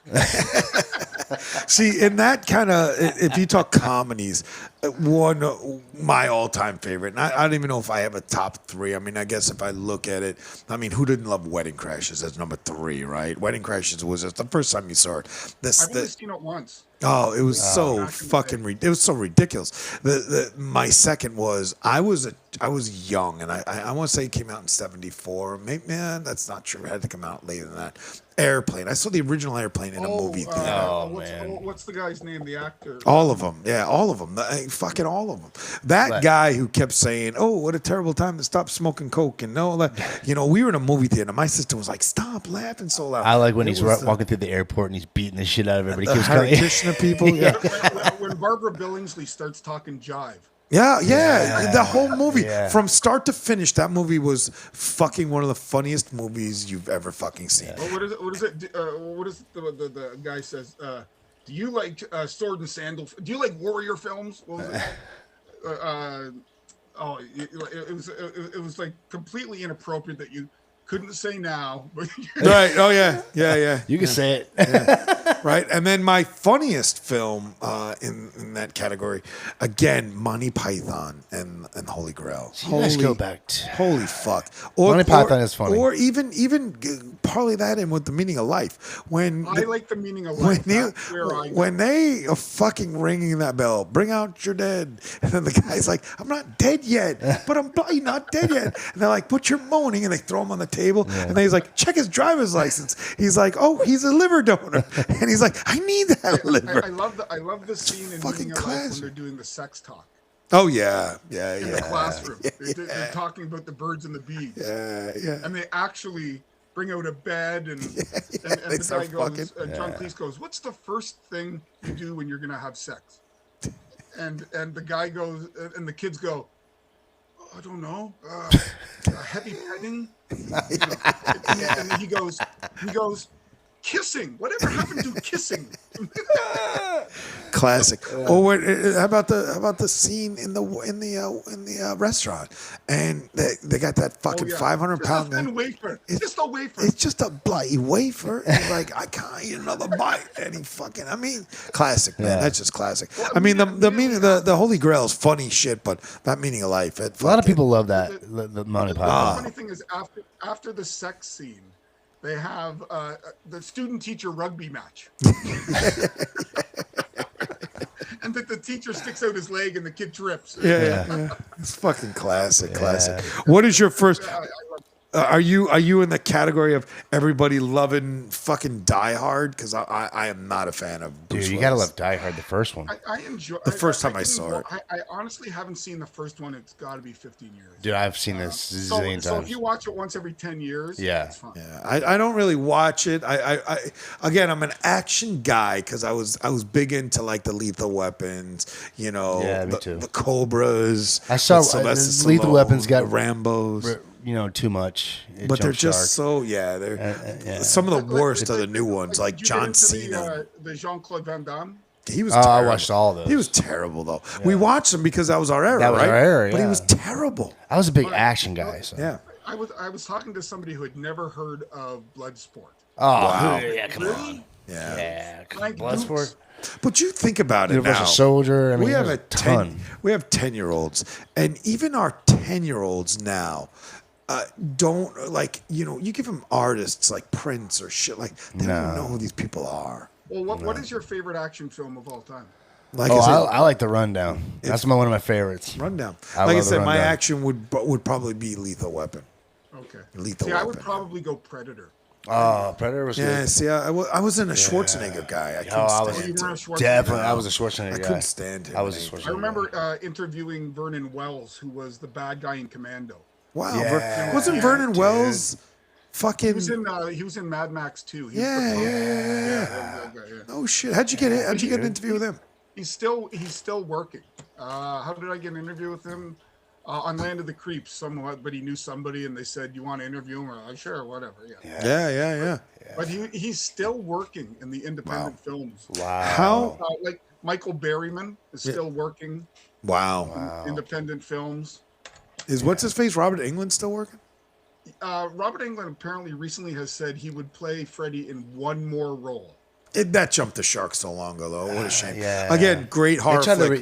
See, in that kind of, if you talk comedies, my all-time favorite, and I don't even know if I have a top three. I mean, I guess if I look at it, I mean, who didn't love Wedding Crashers? That's number 3, right? Wedding Crashers was the first time you saw it. I've only seen it once. Oh, it was so fucking it was so ridiculous. My second was I was young, and I want to say it came out in 74. Maybe, man, that's not true. It had to come out later than that. Airplane. I saw the original Airplane in a movie theater. What's the guy's name? The actor? All of them. Yeah, all of them. Fucking all of them. That guy who kept saying, "Oh, what a terrible time to stop smoking coke," and no, we were in a movie theater. My sister was like, "Stop laughing so loud." I like when he's walking through the airport and he's beating the shit out of everybody. Harry Krishna people. Yeah. When Barbara Billingsley starts talking jive. Yeah. The whole movie, from start to finish, that movie was fucking one of the funniest movies you've ever fucking seen. Well, what is it? What is the guy says? Do you like sword and sandal? Do you like warrior films? What was it? It was like completely inappropriate that you couldn't say now. But Right. Oh yeah. You can say it. Right. And then my funniest film in that category, again, Monty Python and the Holy Grail. Let's go back. Holy fuck. Monty Python is funny. Or even parlay that in with The Meaning of Life. I like The Meaning of Life. When they are fucking ringing that bell, bring out your dead. And then the guy's like, I'm not dead yet, but I'm probably not dead yet. And they're like, but you're moaning. And they throw him on the table. Yeah. And then he's like, check his driver's license. He's like, oh, he's a liver donor. And he's like, I need that liver. I love the scene in Meaning of Life when they're doing the sex talk. Oh, yeah. In the classroom. They're talking about the birds and the bees. Yeah. And they actually bring out a bed and the guy goes, John Cleese goes, what's the first thing you do when you're going to have sex? And the guy goes, and the kids go, oh, I don't know, heavy petting. And then he goes, kissing. Whatever happened to kissing? Classic. Or how about the scene in the restaurant, and they got that fucking 500-pound thing. Wafer. It's just a wafer. It's just a bloody wafer. And like, I can't eat another bite. And he fucking, classic, man. That's just classic. Well, the Holy Grail is funny shit, but that Meaning of Life. A lot of people love that. The Monty Python. The funny thing is, after the sex scene, they have the student-teacher rugby match. And that the teacher sticks out his leg and the kid trips. Yeah. It's fucking classic. What is your first... Are you in the category of everybody loving fucking Die Hard? Because I am not a fan of Bruce Dude, you Willis. gotta love Die Hard, the first one. I enjoy the first time I saw it. I honestly haven't seen the first one. It's got to be 15 years. Dude, I've seen this zillion times. So if you watch it once every 10 years, it's fine. Yeah, I don't really watch it. I again, I'm an action guy because I was big into like the Lethal Weapons, me too. The Cobras. I saw Sylvester Lethal Stallone, Weapons got the Rambos. Too much. But they're just they're some of the worst are the new ones, like John Cena. The Jean-Claude Van Damme. He was terrible. I watched all of those. He was terrible, though. Yeah. We watched him because that was our era, right? Our era, yeah. But he was terrible. I was a big action guy. So. Yeah. I was talking to somebody who had never heard of Bloodsport. Oh, wow. Yeah, come on. Yeah. Bloodsport. But you think about it now. Universal Soldier. We have a ton. We have 10-year-olds, and even our 10-year-olds now. Don't you give them artists like Prince or shit like they don't even know who these people are. Well, what is your favorite action film of all time? Like I like The Rundown. That's one of my favorites. Rundown. Like I said, my action would probably be Lethal Weapon. Okay. Lethal Weapon. I would probably go Predator. Oh, Predator was good. Yeah, see, I wasn't a Schwarzenegger guy. I couldn't stand him. Definitely, I was a Schwarzenegger guy. I couldn't stand him. I was a Schwarzenegger. I remember interviewing Vernon Wells, who was the bad guy in Commando. Wow, wasn't Vernon Wells fucking? He was in Mad Max 2. Yeah. Oh shit! How'd you get an interview with him? He's still working. How did I get an interview with him? On Land of the Creeps, somebody knew somebody, and they said, "You want to interview him?" I'm sure, whatever. Yeah. But he's still working in the independent films. Wow. How? Like Michael Berryman is still working. Wow. independent films. Is what's his face? Robert Englund still working? Robert Englund apparently recently has said he would play Freddy in one more role. That jumped the shark so long ago, though. What a shame. Yeah. Again, great horror flick.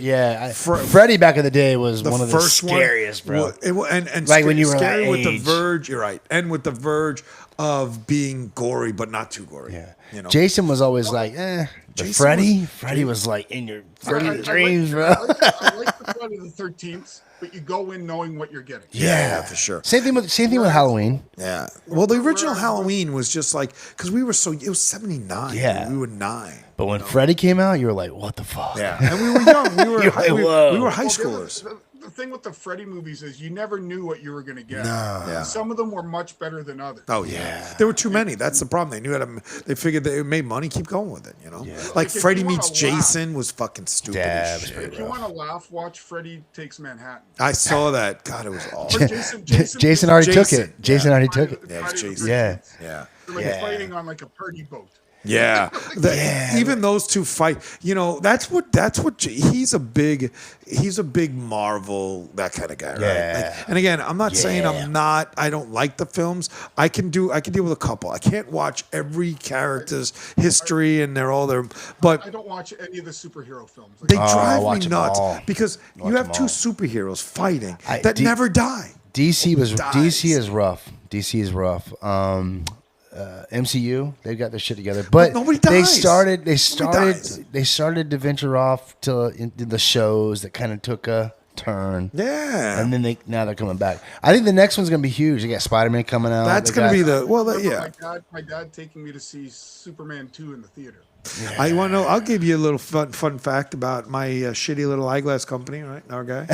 Freddie back in the day was one of the first scariest, bro. And Like when you were scary that with the age. verge. You're right, and with the verge of being gory, but not too gory. Yeah. You know? Jason was always like, But Jason Freddie was like in your I freaking dreams, bro. I like the Friday the 13th, but you go in knowing what you're getting. Yeah, for sure. Same thing with Halloween. Yeah. Well, the original Halloween was just like because we were it was 79. Yeah. We were 9. But when Freddie came out, you were like, what the fuck? Yeah, and we were young. We were You're like, whoa. we were high Well, schoolers. the thing with the Freddy movies is you never knew what you were going to get. Yeah. Some of them were much better than others. Oh yeah, there were too many. That's the problem. They knew how to. They figured they made money. Keep going with it. You know, like Like, if Freddy you wanna Meets laugh- Jason was fucking stupid. Yeah, as it was shit. pretty If you want to laugh, watch Freddy Takes Manhattan. I saw that. God, it was awful. Or Jason already took Jason. it. Jason already took it. Yeah, it was Jason. Yeah. Yeah. They're like fighting on like a party boat. Yeah. Even those two fight. You know, that's what he's a big Marvel, that kind of guy, right? Yeah. Like, and again, I'm not saying I don't like the films. I can deal with a couple. I can't watch every character's history and but I don't watch any of the superhero films. they Like, drive watch me 'em nuts all. because Watch you have 'em two all. superheroes fighting I- that never die. DC dies. is rough. DC is rough. MCU, they've got their shit together, but nobody they dies. started to venture off to into the shows that kind of took a turn. Yeah. And then now they're coming back. I think the next one's gonna be huge. They got Spider-Man coming out. That's They going to got- be the remember my dad taking me to see Superman 2 in the theater. I want to know. I'll give you a little fun fact about my shitty little eyeglass company, right? Our guy.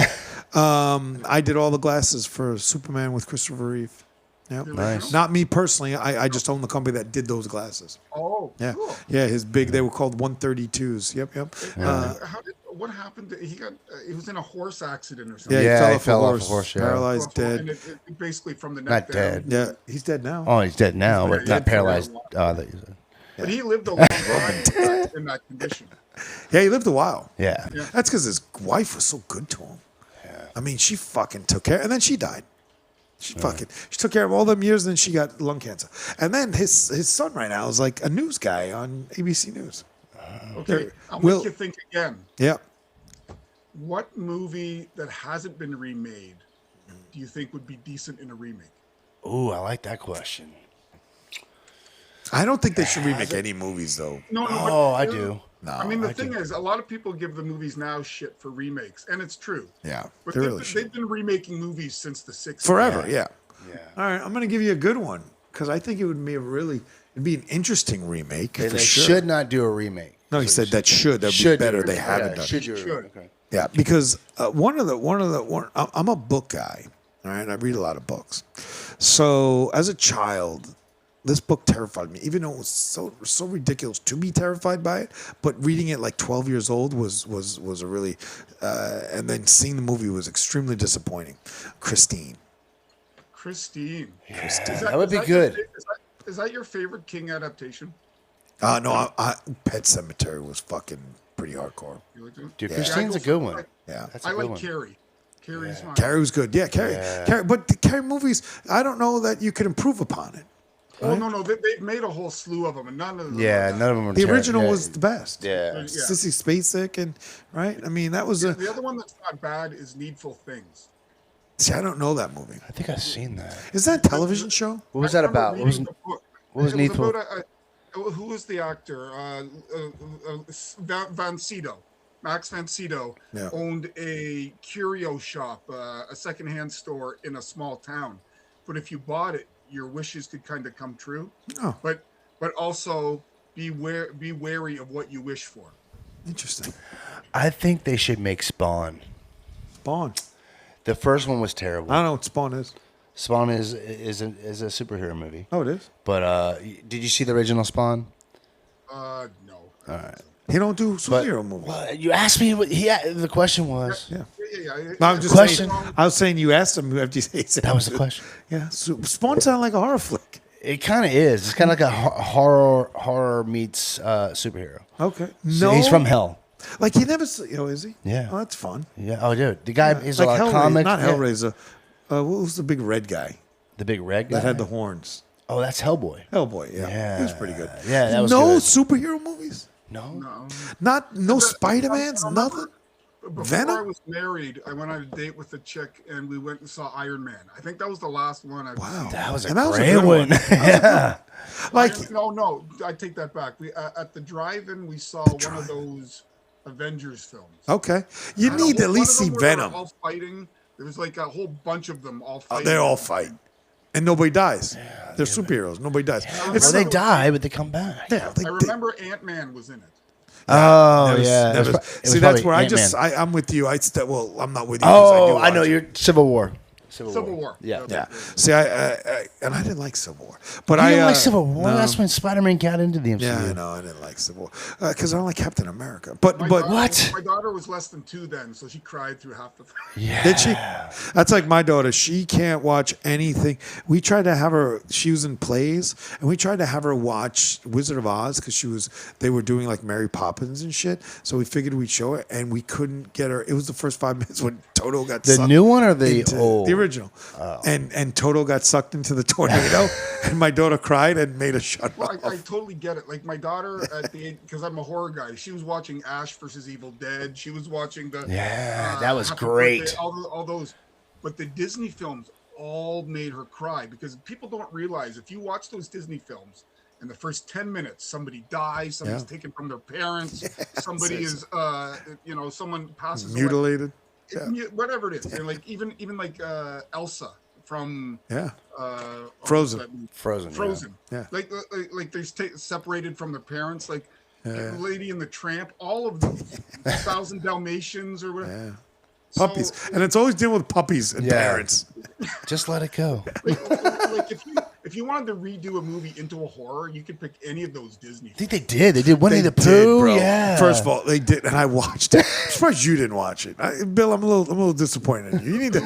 I did all the glasses for Superman with Christopher Reeve. Yep. Nice. Not me personally. I just own the company that did those glasses. Oh, Yeah. cool. Yeah. His big. They were called 132s. Yep. What happened? He was in a horse accident or something. Yeah. Yeah, he he fell off a fell horse. yeah. Paralyzed, And dead. it basically from the Not neck dead. down. Yeah. He's dead now. Oh, he's dead now, but dead not for a paralyzed. while. But he lived a long time in that condition. Yeah. He lived a while. Yeah. That's because his wife was so good to him. Yeah. I mean, she fucking took care, and then she died. She took care of all them years, and then she got lung cancer. And then his son right now is like a news guy on ABC News. Okay, I'll Will- make you think again. Yeah. What movie that hasn't been remade do you think would be decent in a remake? Ooh, I like that question. I don't think they should remake any movies though. No, Oh, I do. No. I mean, the thing is, a lot of people give the movies now shit for remakes, and it's true. Yeah. But They they've, really should. they've been remaking movies since the 60s. Forever. Yeah. Yeah. All right. I'm going to give you a good one because I think it would be it'd be an interesting remake. They for sure. should not do a remake. No, he said that should. That'd be Should better. do. They Yeah, haven't done should it. do. Should. Okay. Yeah, because I'm a book guy. All right, I read a lot of books. So as a child, this book terrified me, even though it was so ridiculous to be terrified by it. But reading it like 12 years old was a really, and then seeing the movie was extremely disappointing. Christine. Christine. That would be good. Is that your favorite King adaptation? No, Pet Cemetery was fucking pretty hardcore. You like that? Dude, Yeah. Christine's a good one. Yeah. That's a I good like one. Carrie. Carrie's fine. Carrie was good. Yeah, Carrie. Yeah. Carrie, but the Carrie movies, I don't know that you could improve upon it. Oh no, they've made a whole slew of them, and none of them. Yeah, are bad. none of them are The terrible. original Yeah. was the best. Yeah. Yeah. Sissy Spacek and right. I mean, that was The other one that's not bad is Needful Things. See, I don't know that movie. I think I've seen that. Is that a television show? What was I that remember about? What was, reading the book. what was It Needful? about who was the actor? Van Sydow. Max Van Sydow Yeah. owned a curio shop, a secondhand store in a small town. But if you bought it, your wishes could kind of come true. Oh, But also be wary of what you wish for. interesting. I think they should make Spawn. Spawn. The first one was terrible. I don't know what Spawn is. Spawn is a superhero movie. Oh, it is. But did you see the original Spawn? No. He don't do But superhero movies. well, you asked me what the question was. Yeah. Yeah. No, I'm just Question. saying. I was saying you asked him after you said That was the question. Yeah. So Spawn sounded like a horror flick. It kind of is. It's kind of like a horror meets superhero. Okay. So No. he's from hell. Like he never, is he? Yeah. Oh, that's fun. Yeah. Oh, dude, the guy is Like a lot of Hellraiser, comics. not Yeah. Hellraiser. What was the big red guy The big red guy that had the horns? Oh, that's Hellboy. Hellboy. Yeah, Yeah. he was pretty good. Yeah, that was no good. superhero movies. No. No. No Spider-Mans. I remember Nothing. Before Venom? I was married, I went on a date with a chick, and we went and saw Iron Man. I think that was the last one. Wow, That was a And that was great good one. yeah. Like No, I take that back. We at the drive-in, we saw one of those Avengers films. okay, you And a need to whole- at least one see of them where they were Venom. all fighting. There was like a whole bunch of them all fighting. They all fight, and nobody dies. They're superheroes. Nobody dies. Well, they die, but they come back. yeah, I remember Ant-Man was in it. Oh, That was- yeah. that It was was- pro- it was see, that's probably where Ant-Man. I'm with you. Well, I'm not with you. 'cause Oh, do I know. watch it. You're Civil War. Civil War. Yeah. Yeah. See, and I didn't like Civil War, but You I didn't like Civil War? no. That's when Spider-Man got into the MCU. Yeah, I know. I didn't like Civil War because I don't like Captain America. But What? My daughter was less than 2 then, so she cried through half the film. Yeah. Did she? That's like my daughter. She can't watch anything. We tried to have her. She was in plays, and we tried to have her watch Wizard of Oz because they were doing like Mary Poppins and shit. So we figured we'd show her, and we couldn't get her. It was the first 5 minutes when Toto got The sucked new one or the into- old? The original. And Toto got sucked into the tornado, and my daughter cried and made us shut Well, off. I totally get it. Like my daughter at the age, because I'm a horror guy, she was watching Ash versus Evil Dead. She was watching the Yeah, that was Happy great. Birthday, all those. But the Disney films all made her cry because people don't realize if you watch those Disney films, in the first 10 minutes, somebody dies, somebody's taken from their parents, somebody is, someone passes away. Mutilated. Whatever it is, and like even like Elsa from Yeah. what Frozen. was that movie? Frozen. Frozen. Yeah. Like they're separated from their parents. Like the Lady and the Tramp. All of them. 1,000 Dalmatians or whatever. Yeah. Puppies, and it's always dealing with puppies and Yeah. parents. Just let it go. Like if you wanted to redo a movie into a horror, you could pick any of those Disney. I think they did. They did Winnie They the did, Pooh. bro. Yeah. First of all, they did, and I watched it. I'm surprised you didn't watch it, Bill. I'm a little disappointed in you. You need to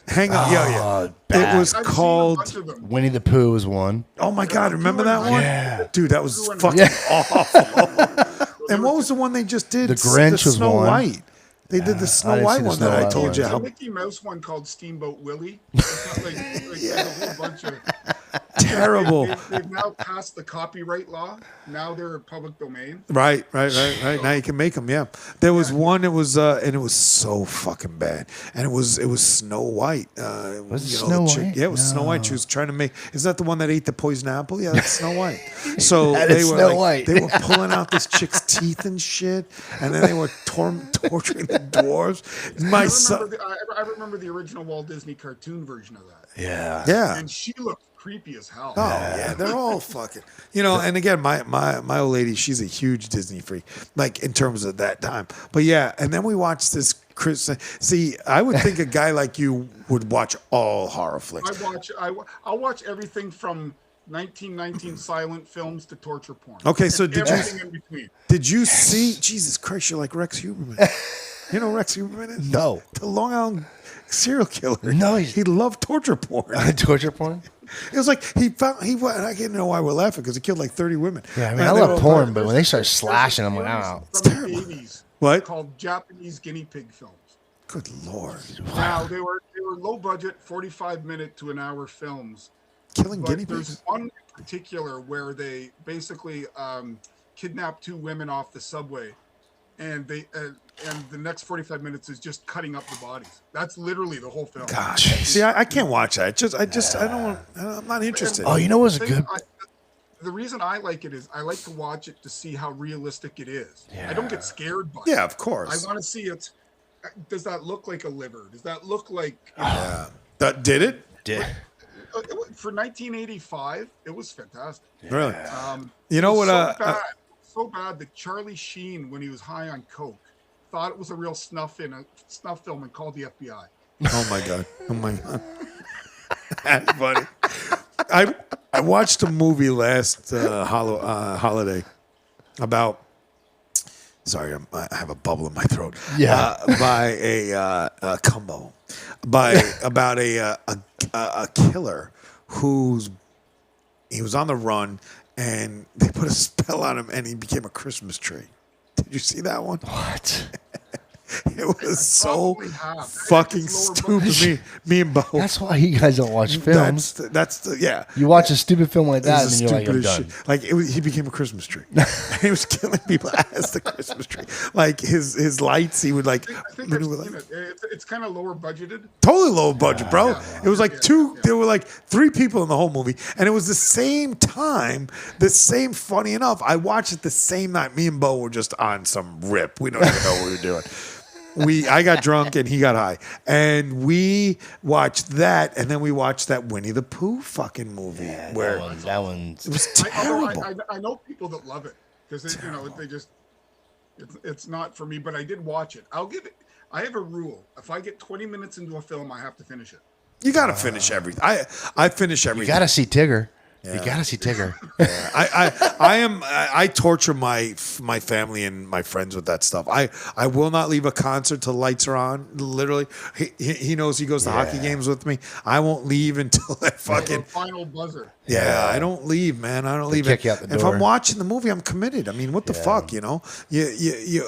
hang on. Yeah. bad. It was I've seen a called. bunch of them. Winnie the Pooh was one. Oh my God! Remember that one? Yeah. Dude, that was Two and fucking awful. And what was the one they just did? The Grinch the was Snow one. White. They did the I Snow didn't White see the one Snow that I White told one. you There's a how Mickey Mouse one called Steamboat Willie. It's not there's a whole bunch of. terrible. They've now passed the copyright law. Now they're public domain. Right. Now you can make them. Yeah, there was one. It was and it was so fucking bad. And it was Snow White. Was it you know, Snow the chick- White? Yeah, it was Snow White. She was trying to make. Is that the one that ate the poison apple? Yeah, that's Snow White. So That they is were Snow like, White. they were pulling out this chick's teeth and shit, and then they were torturing the dwarves. My son. I remember the original Walt Disney cartoon version of that. Yeah. Yeah. And she looked creepy as hell. Oh yeah, they're all fucking. And again, my old lady, she's a huge Disney freak, like in terms of that time. But yeah, and then we watched this. See, I would think a guy like you would watch all horror flicks. I'll watch everything from 1919 silent films to torture porn. Okay, so And did you- everything in between? Did you see? Jesus Christ, you're like Rex Huberman. You know who Rex Huberman is? No. The Long Island serial killer. No, he loved torture porn. Torture porn? It was like I didn't know why we're laughing because he killed like 30 women. Yeah, I mean, Man, I they love were- porn, but when they start slashing, I'm like, Series I don't know. From the 80s. What? Called Japanese guinea pig films. Good Lord. Now they were low budget, 45-minute to an hour films. Killing But guinea there's pigs? one in particular where they basically kidnap 2 women off the subway, and and the next 45 minutes is just cutting up the bodies. That's literally the whole film. Gosh. See, I can't watch that. I don't want, I'm not interested. Oh, you know what's a Thing- good? The reason I like it is I like to watch it to see how realistic it is. I don't get scared by it. Yeah, of I course. want to see it. Does that look like a liver? Does that look like Yeah. That did it? for 1985? It was fantastic. Really? You It know was what? so bad that Charlie Sheen, when he was high on coke, thought it was a real snuff film and called the FBI. Oh my god. Oh my god. That's funny. I watched a movie last holiday about. Sorry, I have a bubble in my throat. Yeah. By a combo, about a killer he was on the run and they put a spell on him and he became a Christmas tree. Did you see that one? What? It was so probably have. fucking It's lower stupid. Me and Bo. That's why you guys don't watch films. That's the yeah. You watch a stupid film like It was that, and the then you're like, I'm stupidest done. shit. Like he became a Christmas tree. He was killing people as the Christmas tree. Like his lights, he would like. I think I've seen it. It's kind of lower budgeted. Totally low budget, bro. It was like yeah. There were like 3 people in the whole movie, and it was the same time. The same. Funny enough, I watched it the same night. Me and Bo were just on some rip. We don't even know what we were doing. I got drunk and he got high, and we watched that, and then we watched that Winnie the Pooh fucking movie where that one. it was Although terrible. I know people that love it because they just it's not for me. But I did watch it. I'll give it. I have a rule. If I get 20 minutes into a film, I have to finish it. You got to finish everything. I finish everything. You got to see Tigger. You got to see Tigger. I torture my family and my friends with that stuff. I will not leave a concert till lights are on. Literally, he knows he goes to hockey games with me. I won't leave until that fucking Final buzzer. Yeah, I don't leave, man. I don't leave. kick you out the If door. I'm watching the movie, I'm committed. I mean, what the fuck, you know?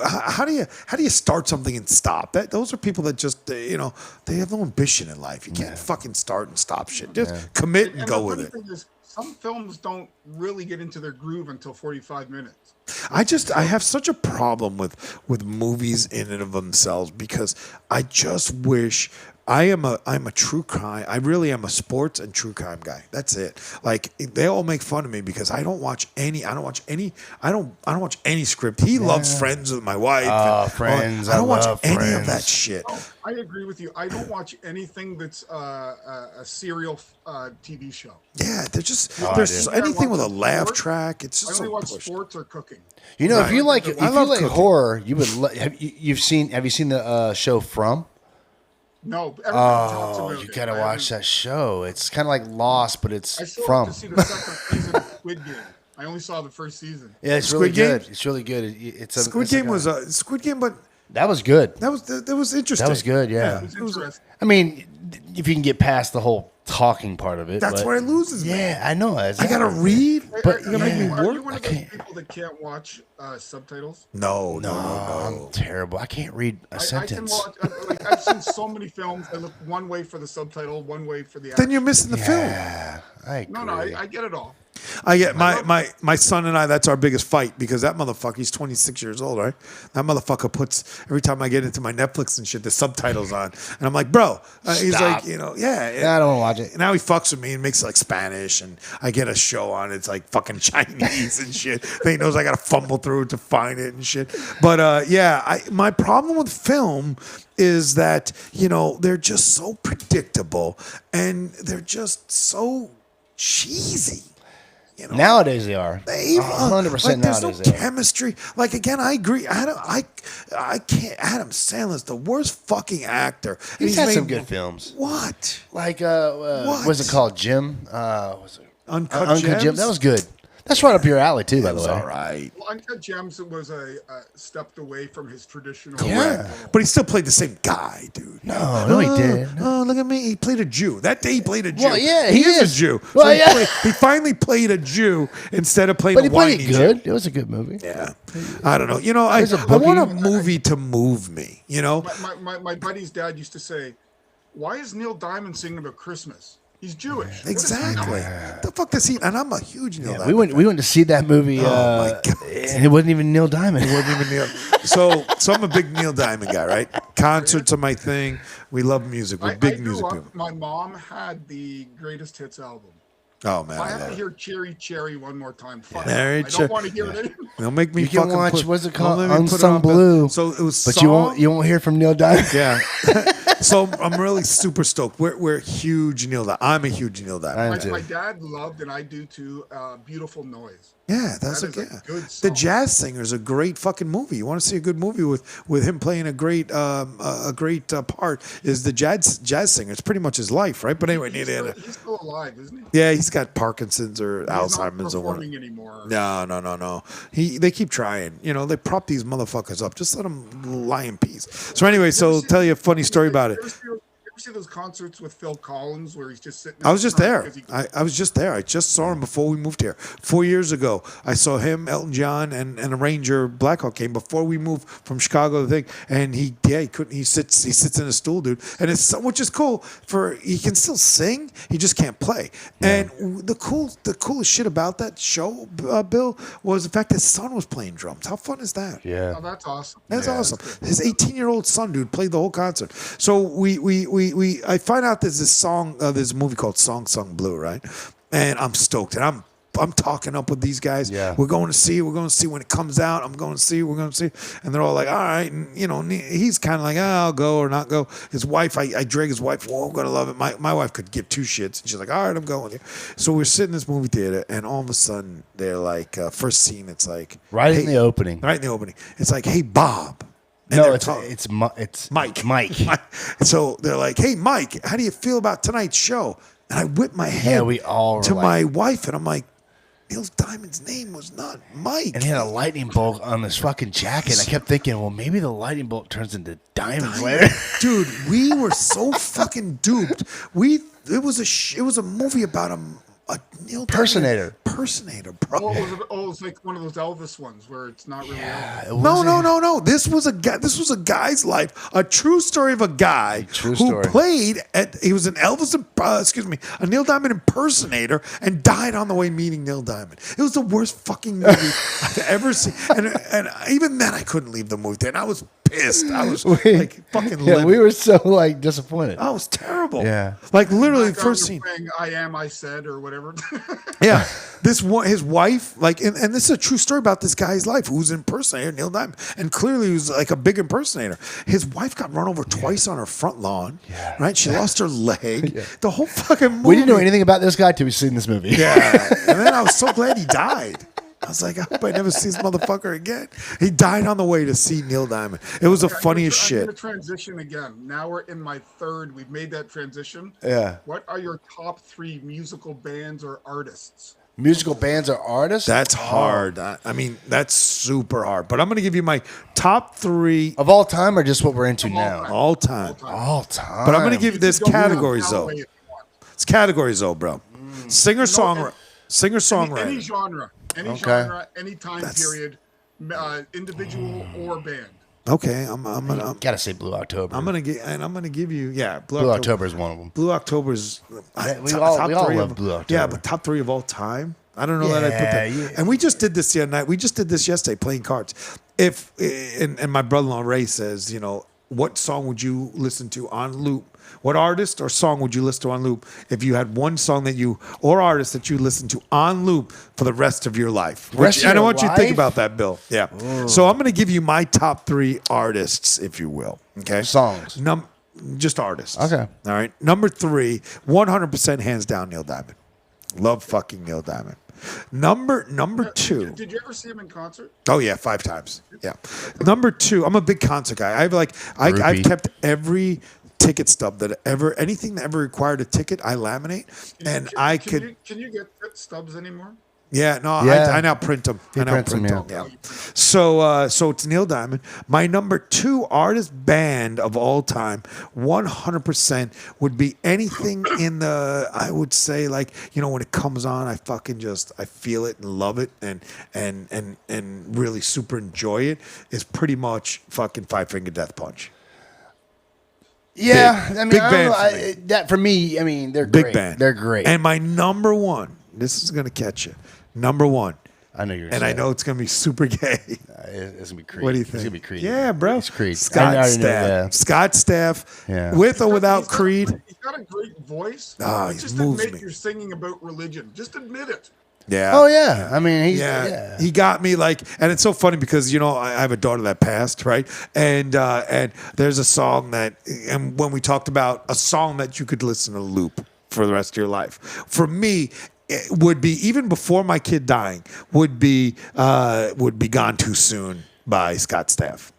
How do you start something and stop? Those are people that just they have no ambition in life. You can't fucking start and stop shit. Just commit and go the with funny it. thing is, some films don't really get into their groove until 45 minutes. I have such a problem with movies in and of themselves because I just wish I'm a true crime. I really am a sports and true crime guy. That's it. Like they all make fun of me because I don't watch any script. He loves Friends with my wife. Friends. I don't watch love any Friends. of that shit. Oh, I agree with you. I don't watch anything that's a serial TV show. Yeah, I there's do. anything with a laugh Sport. track. It's I just only so watch pushed. sports or cooking. You know, if you like love cooking. horror, you would. Have you seen the show From? No, everybody talks about it. You gotta I watch haven't- that show. It's kind of like Lost, but it's I still From. have to see the second season of Squid Game. I only saw the first season. Yeah, it's Squid really Game? good. It's really good. Squid Game was Squid Game, but that was good. that was interesting. That was good. Yeah. It was interesting. I mean, if you can get past the whole talking part of it, That's but- where it loses me. Yeah, I know. I gotta read, But you gotta make me yeah. Are work. you one of I those can't- people that can't watch subtitles? No. I'm terrible. I can't read a I can sentence. watch. I've seen so many films. I look one way for the subtitle, one way for the. Then you're missing the film. Yeah, I agree. No, I get it all. I get my son and I. That's our biggest fight because that motherfucker. He's 26 years old, right? That motherfucker puts every time I get into my Netflix and shit, the subtitles on, and I'm like, bro. He's Stop. like, Yeah, I don't want to watch it. Now he fucks with me and makes like Spanish, and I get a show on. It's like fucking Chinese and shit. Then he knows I gotta fumble through it to find it and shit. But my problem with film is that they're just so predictable and they're just so cheesy. Nowadays they are. 100% Like, there's no nowadays they are. chemistry. Like again, I agree. I can't. Adam Sandler's the worst fucking actor. And He's had made- some good films. What? Like What? what's it called? Jim? Was it Uncut Uncut Jim? Gems? That was good. That's right up your alley too, by That the was way. all right. Well, Uncut Gems was a stepped away from his traditional. Yeah. But he still played the same guy, dude. No, he didn't. Oh, look at me. He played a Jew. That day he played a Jew. Well, yeah, he he is a is. Jew. Well, So yeah. he finally played a Jew instead of playing But a he played whiny it good. Jew. It was a good movie. Yeah. I don't know. I There's a want a boogie. movie to move me, My buddy's dad used to say, "Why is Neil Diamond singing about Christmas? He's Jewish." What does he Exactly. know? The fuck does he? And I'm a huge Neil Yeah, Diamond. we went to see that movie. Oh, my God. And it wasn't even Neil Diamond. Wasn't even Neil. So I'm a big Neil Diamond guy, right? Concerts are my thing. We love music. We're I big grew music up, people. my mom had the greatest hits album. Oh man, If I I have love to it. hear Cherry Cherry one more time, fuck Mary it. I Cher- don't want to hear it anymore. They'll make me You can fucking watch put, what's it they'll called? let me put it Unsung on, Blue. So it was, But song, you won't hear from Neil Diamond. Yeah. So I'm really super stoked. We're huge Neil Diamond. I'm a huge Neil Diamond. I My do. dad loved, and I do too, Beautiful Noise. Yeah, that's That is yeah. a good The song. Jazz Singer is a great fucking movie. You want to see a good movie with him playing a great part? Is the Jazz Singer? It's pretty much his life, right? But anyway, He's still alive, isn't he? yeah, he's got Parkinson's or He's not Alzheimer's or whatever. performing anymore. No. They keep trying. They prop these motherfuckers up. Just let them lie in peace. So anyway, so tell you a funny story about it. You ever see those concerts with Phil Collins where he's just sitting? I was just there. Because I was just there. I just saw him before we moved here. 4 years ago, I saw him, Elton John, and a Ranger Blackhawk came before we moved from Chicago. The thing, and he couldn't. He sits in a stool, dude, and it's which is cool for he can still sing. He just can't play. And the coolest shit about that show, Bill, was the fact his son was playing drums. How fun is that? Yeah. oh, that's awesome. That's Yeah, awesome. that's good. His 18-year-old son, dude, played the whole concert. So I find out there's this song, there's a movie called Song Sung Blue, right? And I'm stoked, and I'm talking up with these guys. Yeah. We're going to see when it comes out. I'm going to see. We're going to see. And they're all like, all right. And, he's kind of like, I'll go or not go. His wife, I drag his wife. Well, I'm going to love it. My wife could give two shits. And she's like, all right, I'm going with you. So we're sitting in this movie theater, and all of a sudden, they're like, first scene, it's like. Right hey, in the opening. Right in the opening. It's like, hey, Bob. And No, they're it's Mike. Mike. So they're like, hey, Mike, how do you feel about tonight's show? And I whip my head we all were to like- my wife, and I'm like, Neil Diamond's name was not Mike. And he had a lightning bolt on his fucking jacket. And I kept thinking, well, maybe the lightning bolt turns into diamonds later. Dude, we were so fucking duped. It was a movie about a Neil Impersonator. Impersonator, bro. Oh, was it, it's like one of those Elvis ones where it's not really Elvis. No. This was a guy's life. A true story of a guy True who story. played he was an a Neil Diamond impersonator and died on the way meeting Neil Diamond. It was the worst fucking movie I've ever seen. And even then I couldn't leave the movie there. And I was pissed. I was like fucking Yeah, livid. we were so like disappointed. I was terrible. Yeah. Like literally the Background first scene. playing I said or whatever. Yeah, his wife, like, and this is a true story about this guy's life, who's an impersonator, Neil Diamond, and clearly he was like a big impersonator. His wife got run over twice on her front lawn, right? She lost her leg. The whole fucking movie. We didn't know anything about this guy till we seen this movie. Yeah, and then I was so glad he died. I was like, I hope I never see this motherfucker again. He died on the way to see Neil Diamond. It was the funniest I'm shit. going to transition again. Now we're in my third. We've made that transition. Yeah. What are your top 3 musical bands or artists? Musical bands or artists? That's hard. I mean, that's super hard. But I'm going to give you my top 3 Of all time or just what we're into now? time. all time. All time. But I'm going to give you this You can go categories that though. way if you want. It's categories though, bro. Singer-songwriter. Any genre, any time period, individual or band. Okay, I'm gonna Gotta say Blue October. I'm gonna give you Blue October is one of them. Blue October's we all love Blue October. Yeah, but top 3 of all time. I don't know that I put that. Yeah. And we just did this the other night. We just did this yesterday playing cards. And my brother-in-law Ray says, what song would you listen to on loop? What artist or song would you listen to on loop if you had one song or artist that you listen to on loop for the rest of your life? And I want you to think about that, Bill. Yeah. So I'm going to give you my top 3 artists, if you will. Okay. Songs. Just artists. Okay. All right. Number 3, 100% hands down, Neil Diamond. Love fucking Neil Diamond. Number 2. Did you ever see him in concert? Oh yeah, 5 times. Yeah. Number 2, I'm a big concert guy. I've kept every ticket stub anything that ever required a ticket, I laminate, and Can you get stubs anymore? Yeah, no, Yeah. I now print them. He prints them, yeah. Yeah. So it's Neil Diamond. My number 2 artist band of all time, 100% would be anything in the. I would say like when it comes on, I fucking I feel it and love it and really super enjoy it. Is pretty much fucking Five Finger Death Punch. Yeah, I mean, big I band don't know, for me. that for me, I mean, they're Big great. band. They're great. And my number 1. This is gonna catch you. Number 1. I know you're. And I know it's gonna be super gay. it's gonna be Creed. What do you think? It's gonna be Creed. Yeah, bro. It's Creed. I Scott already know, Staff. yeah. Scott Staff. Yeah. With or without Creed. He's got a great voice. Ah, he Just moves admit me. you're singing about religion. Just admit it. Yeah. Oh yeah. I mean, he's Yeah. He got me and it's so funny because I have a daughter that passed, right? And there's a song and when we talked about a song that you could listen to loop for the rest of your life, for me, it would be even before my kid dying would be Gone Too Soon by Scott Staff.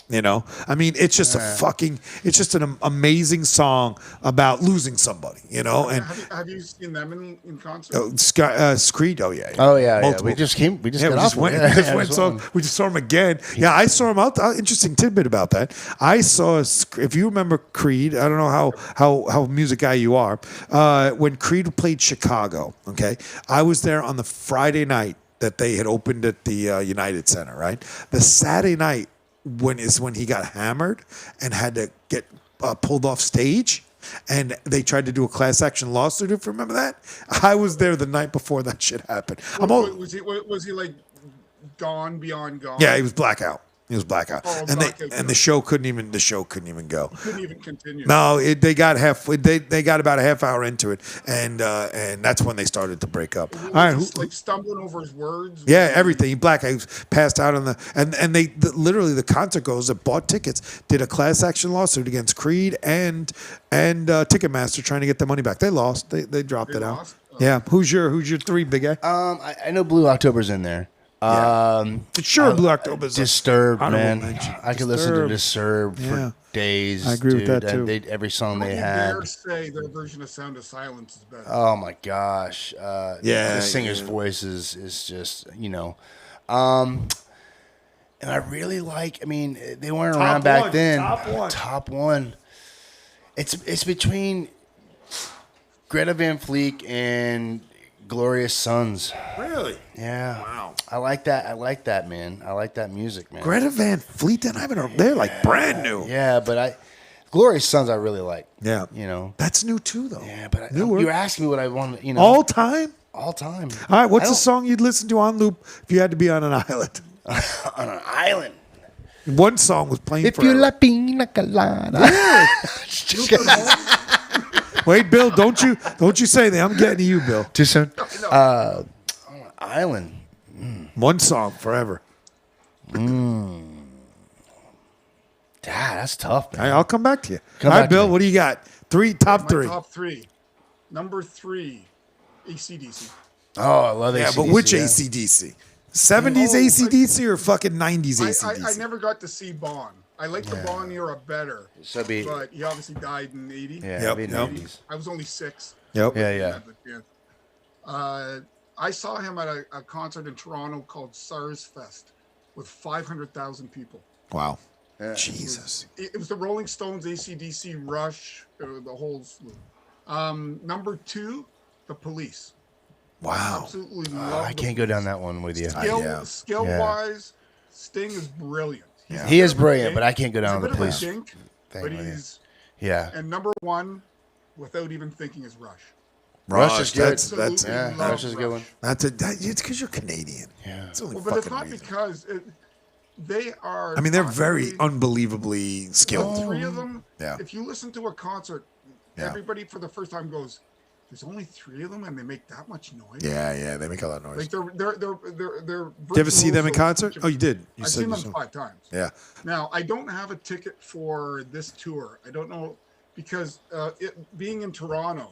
You know, I mean, it's just it's just an amazing song about losing somebody, you know. And have you seen them in concert? Creed, oh yeah. Oh yeah, Multiple. we just got We off. just went. We just saw him again. Yeah, I saw him out. Interesting tidbit about that. I saw, if you remember Creed, I don't know how music guy you are. When Creed played Chicago, okay, I was there on the Friday night that they had opened at the United Center. Right, the Saturday night when he got hammered and had to get pulled off stage. And they tried to do a class action lawsuit. If you remember that, I was there the night before that shit happened. Was he like gone beyond gone? Yeah, he was blackout. He was blackout, Oh, and blackout. the show couldn't even go. Couldn't even continue. No, they got about a half hour into it, and that's when they started to break up. All right, Like stumbling over his words. yeah, everything. He blackout. He was passed out on and they literally the concert goers that bought tickets did a class action lawsuit against Creed and Ticketmaster trying to get their money back. They lost. They dropped They it out. lost? Yeah. Who's your three, big guy? I know Blue October's in there. Sure, Blue October's Disturbed, honorable man. mention. I could listen to Disturbed Yeah. for days. I agree with dude. that, too. Every song I they would had. dare say their version of Sound of Silence is better. Oh my gosh. Yeah, The singer's yeah. voice is just, and I really like, I mean, they weren't around back one, then. top one. It's between Greta Van Fleet and Glorious Sons. Really? Yeah. Wow. I like that, man. I like that music, man. Greta Van Fleet. Then I haven't heard. They're like brand new. Yeah, but Glorious Sons I really like. Yeah. That's new too, though. Yeah, but Newer. you're asking me what I want, All time. all time. All right. What's I the don't- song you'd listen to on loop if you had to be on an island? on an island? One song was playing If forever. you la pina colada. Wait, Bill, don't you say that. I'm getting to you, Bill. Just on an island. One song forever. That's tough, man. All right, I'll come back to you. Come All right, back to Bill, me. what do you got? Top My three. top three. Number 3, AC Dees. Oh, I love Yeah, AC/DC, but which yeah. AC/DC? 70s Oh, AC/DC or fucking 90s I AC/DC? never got to see Bond. I like the Bond era better, So be but he obviously died in 80. yeah, Yep, be yep. 90s. I was only 6. Yep. Yeah. I saw him at a concert in Toronto called SARS Fest with 500,000 people. Wow. Jesus. It was the Rolling Stones, AC/DC, Rush, the whole slew. Number 2, the Police. Wow. Absolutely Oh, love I the can't go down that one with you. Yeah. Skill-wise, Sting is brilliant. Yeah. He is brilliant, but I can't go He's a down bit the of a police. dink, thing but with you. he's Yeah. and number 1, without even thinking, is Rush. Rush is good. That's Absolutely love Rush is a good one. it's because you're Canadian. Yeah. It's the only Well, but it's fucking not reason. because they are. I mean, they're very constantly- unbelievably the skilled. 3 of them. Yeah. If you listen to a concert, Yeah. everybody for the first time goes, "There's only 3 of them, and they make that much noise." Yeah, they make a lot of noise. Like they're. Did you ever see them in concert? Oh, you did. You I've said seen you them saw. 5 times. Yeah. Now, I don't have a ticket for this tour. I don't know because being in Toronto,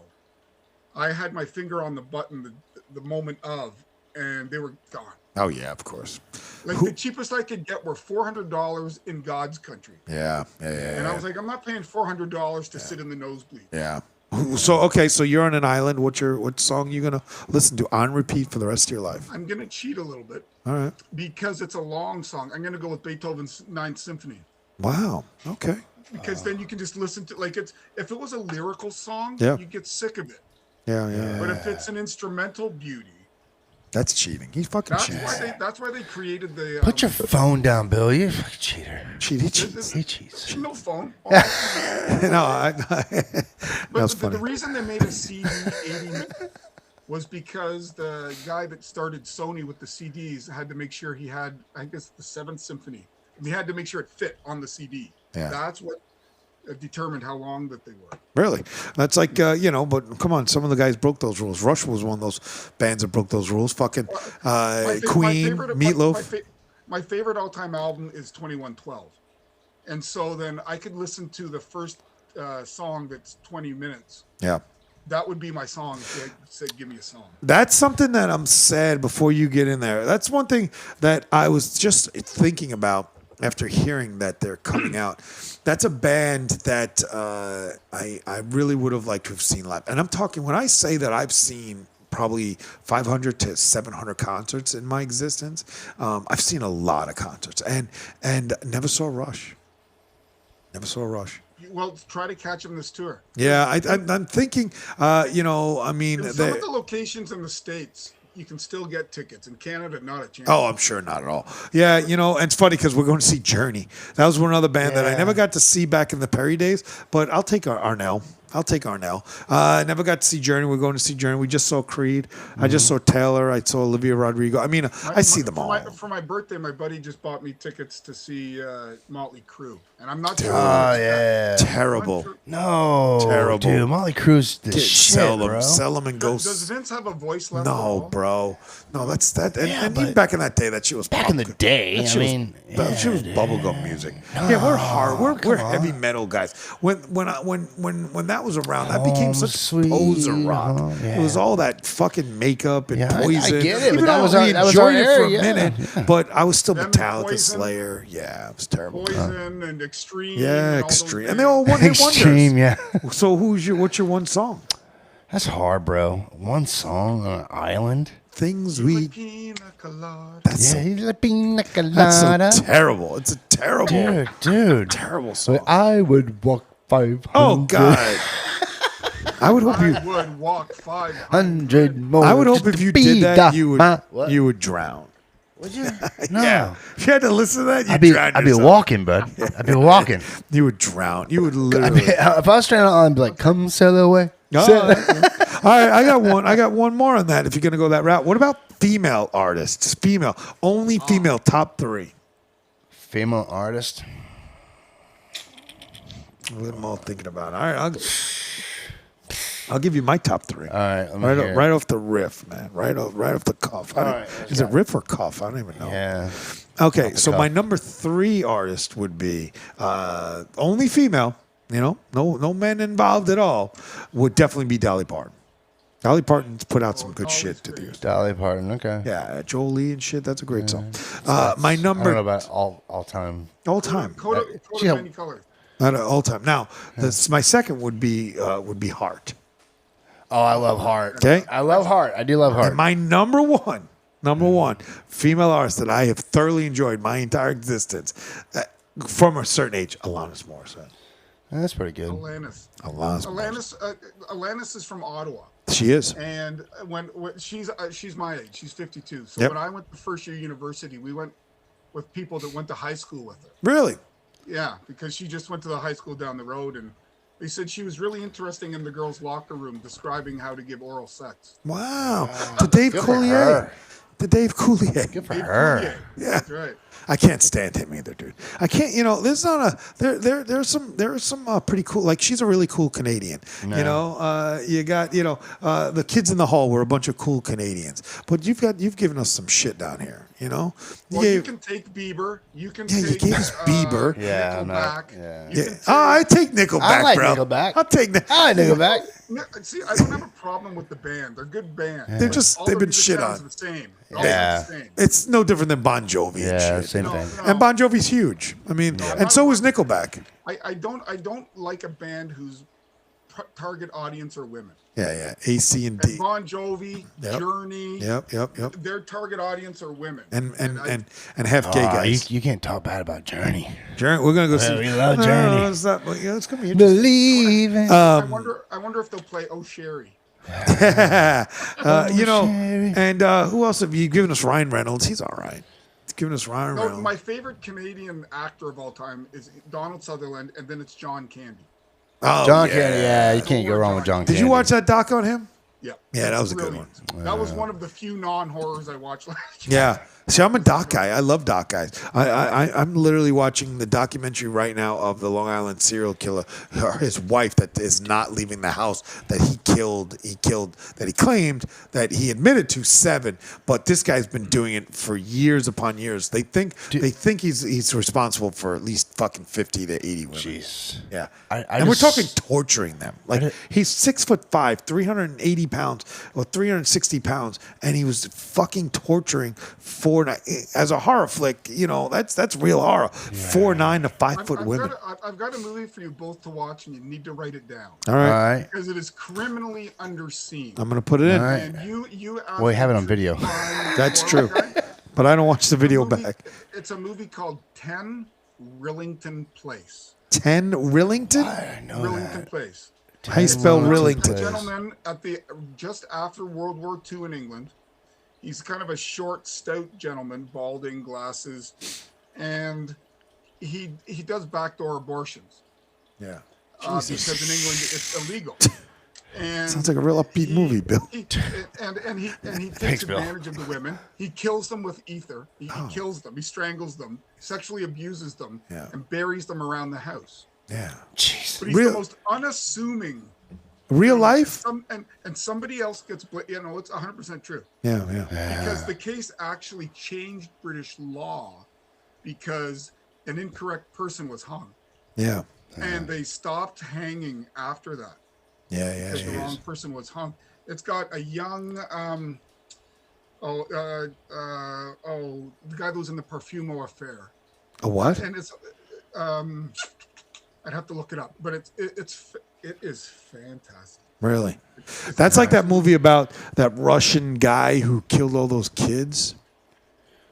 I had my finger on the button the moment of, and they were gone. Oh yeah, of course. Like Who- the cheapest I could get were $400 in God's country, Yeah. and I was like, I'm not paying $400 to sit in the nosebleed. Yeah. So you're on an island. What song you gonna listen to on repeat for the rest of your life? I'm gonna cheat a little bit All right. because it's a long song. I'm gonna go with Beethoven's Ninth Symphony. Wow. Okay. Because then you can just listen to if it was a lyrical song, Yeah. you get sick of it. Yeah. But if it's an instrumental beauty, That's cheating. He's fucking that's cheating. why they created the. Put your phone down, Bill. You fucking cheater. He cheats. He cheats. no phone. No, that was But funny. the reason they made a CD 80 was because the guy that started Sony with the CDs had to make sure he had, I guess, the 7th Symphony. And he had to make sure it fit on the CD. Yeah. That's what determined how long that they were. Really? That's like, but come on, some of the guys broke those rules. Rush was one of those bands that broke those rules. Fucking Queen, Meatloaf. My favorite all-time album is 2112. And so then I could listen to the first song that's 20 minutes. Yeah. That would be my song if they said, give me a song. That's something that I'm sad before you get in there. That's one thing that I was just thinking about after hearing that they're coming out. That's a band that I really would have liked to have seen live. And I'm talking, when I say that I've seen probably 500 to 700 concerts in my existence, I've seen a lot of concerts and never saw Rush. Never saw Rush. Well, try to catch them this tour. Yeah, I'm thinking, I mean... In some of the locations in the States, you can still get tickets. In Canada, not a chance. Oh, I'm sure not at all. Yeah, and it's funny because we're going to see Journey. That was one other band that I never got to see back in the Perry days, but I'll take Arnell. I never got to see Journey. We're going to see Journey. We just saw Creed. I just saw Taylor. I saw Olivia Rodrigo. I mean, I see them all. For my birthday, my buddy just bought me tickets to see Motley Crue. And I'm not sure. Oh, yeah. Terrible. No. Terrible. Dude, Motley Crue's the shit, bro. Sell them and go. Does Vince have a voice left? No, bro. No, that's that. And even back in that day, that shit was back in the day. She was bubblegum music. Yeah, we're hard. We're heavy metal guys. When that was around, that became such poser rock. It was all that fucking makeup and Poison. I get it, Even but though we that was enjoyed our it for a era, minute, but I was still Them Metallica, Poison. Slayer. Yeah, it was terrible. Poison and Extreme. Yeah, and all those Extreme, bands. and they all one-hit Extreme, wonders. yeah. So what's your one song? That's hard, bro. One song on an island. Things Like we. Pina Colada. That's so, he's a pina that's colada. so terrible. It's a terrible, Dude. terrible song. I would walk 500. Oh God. I would hope you. I would walk 500 100 more. I would hope if you did that, What? you would drown. Would you? No. Yeah. If you had to listen to that, you'd drown I'd be yourself. walking, bud. I'd be walking. You would drown. You would literally. If I was stranded on, I'd be like, come sail away. All right, I got one more on that. If you're gonna go that route, what about female artists? Only female top 3. Female artist. What am I thinking about? All right, I'll give you my top 3. All right, let me hear it. Right off the riff, man. Right off the cuff. Is it riff or cuff? I don't even know. Yeah. Okay, so my number 3 artist would be only female. No men involved at all. Would definitely be Dolly Parton. Dolly Parton's put out some good shit to do. Dolly Parton, okay. Yeah, Jolie and shit. That's a great song. My number. I don't know about all time. all time. Coat of many colors. Not all time. Now, my second would be Heart. Oh, I love Heart. Okay. I love Heart. I do love Heart. And my number one female artist that I have thoroughly enjoyed my entire existence, from a certain age, Alanis Morissette. That's pretty good. Alanis. Alanis is from Ottawa. She is. And when she's my age, she's 52. So Yep. when I went to first year university, we went with people that went to high school with her. Really? Yeah, because she just went to the high school down the road, and they said she was really interesting in the girls' locker room, describing how to give oral sex. Wow. To Dave Coulier. To Dave Coulier. Good for her. Yeah, Yeah. that's right. I can't stand him either, dude. I can't. There's not there's some pretty cool. Like, she's a really cool Canadian. No. You got the Kids in the Hall were a bunch of cool Canadians, but you've given us some shit down here. Well, you can take Bieber. You can take. you gave us Bieber. Yeah, I'm Nickelback. not. Yeah. You Yeah. can take- I take Nickelback, I like bro. Nickelback. I'll take that. I like Nickelback. No, see, I don't have a problem with the band. They're good band. They're But just- all they've their been music shit sounds on. The same. Yeah. The same. It's no different than Bon Jovi Yeah, and shit. same No, thing. no. And Bon Jovi's huge. I mean, and so is Nickelback. I don't like a band whose target audience are women. Yeah. AC and And D. Bon Jovi, Yep. Journey. Yep. Their target audience are women. And have gay guys. You can't talk bad about Journey. Journey, we're gonna go see. we love Journey. No, it's not, yeah, it's gonna be interesting. Believe in. I wonder if they'll play Oh Sherry. And who else have you given us? Ryan Reynolds. He's all right. He's given us Ryan No, Reynolds. my favorite Canadian actor of all time is Donald Sutherland, and then it's John Candy. Oh, John yeah. Candy, yeah, you can't go wrong with John Candy. Did you watch that doc on him? Yeah. Yeah, that was a good Brilliant. That was one of the few non-horrors I watched last year. Yeah. See, I'm a doc guy. I love doc guys. I'm literally watching the documentary right now of the Long Island serial killer, his wife that is not leaving the house that he killed, that he claimed that he admitted to 7, but this guy's been doing it for years upon years. They think he's responsible for at least fucking 50 to 80 women. Jeez. Yeah. I and we're just- talking torturing them. Like, he's 6'5", 380 pounds, pounds or 360 pounds, and he was fucking torturing 4'9". As a horror flick, you know, that's real horror. 4'9" to 5 foot women. I've got a movie for you both to watch, and you need to write it down. All right. Because it is criminally underseen. I'm gonna put it in. All right. And you Well, we have it on video. That's true. But I don't watch the video back. It's a movie called 10 Rillington Place. 10 Rillington? I know Rillington Place. How you spell A Rillington? gentleman just after World War II in England. He's kind of a short, stout gentleman, balding, glasses, and he does backdoor abortions Yeah. because in England it's illegal. And Sounds like a real upbeat movie, Bill. He takes Thanks, Bill. advantage of the women. He kills them with ether. He kills them. He strangles them, sexually abuses them, Yeah. and buries them around the house. Yeah. Jeez. But he's the most unassuming. Real life? And somebody else gets, it's 100% true. Yeah. Because the case actually changed British law because an incorrect person was hung. Yeah. And they stopped hanging after that. Yeah. Because the wrong person was hung. It's got a young, the guy that was in the Parfumo affair. A what? And it's, I'd have to look it up, but it is fantastic. Really? That's like that movie about that Russian guy who killed all those kids.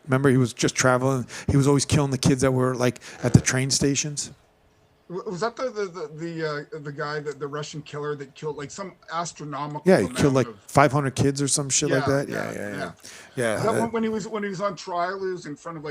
Remember, he was just traveling. He was always killing the kids that were like at the train stations. Was that the guy, the Russian killer that killed like some astronomical? Yeah, he killed amount like of, 500 kids or some shit like that. Yeah. Yeah. That one, when he was on trial, he was in front of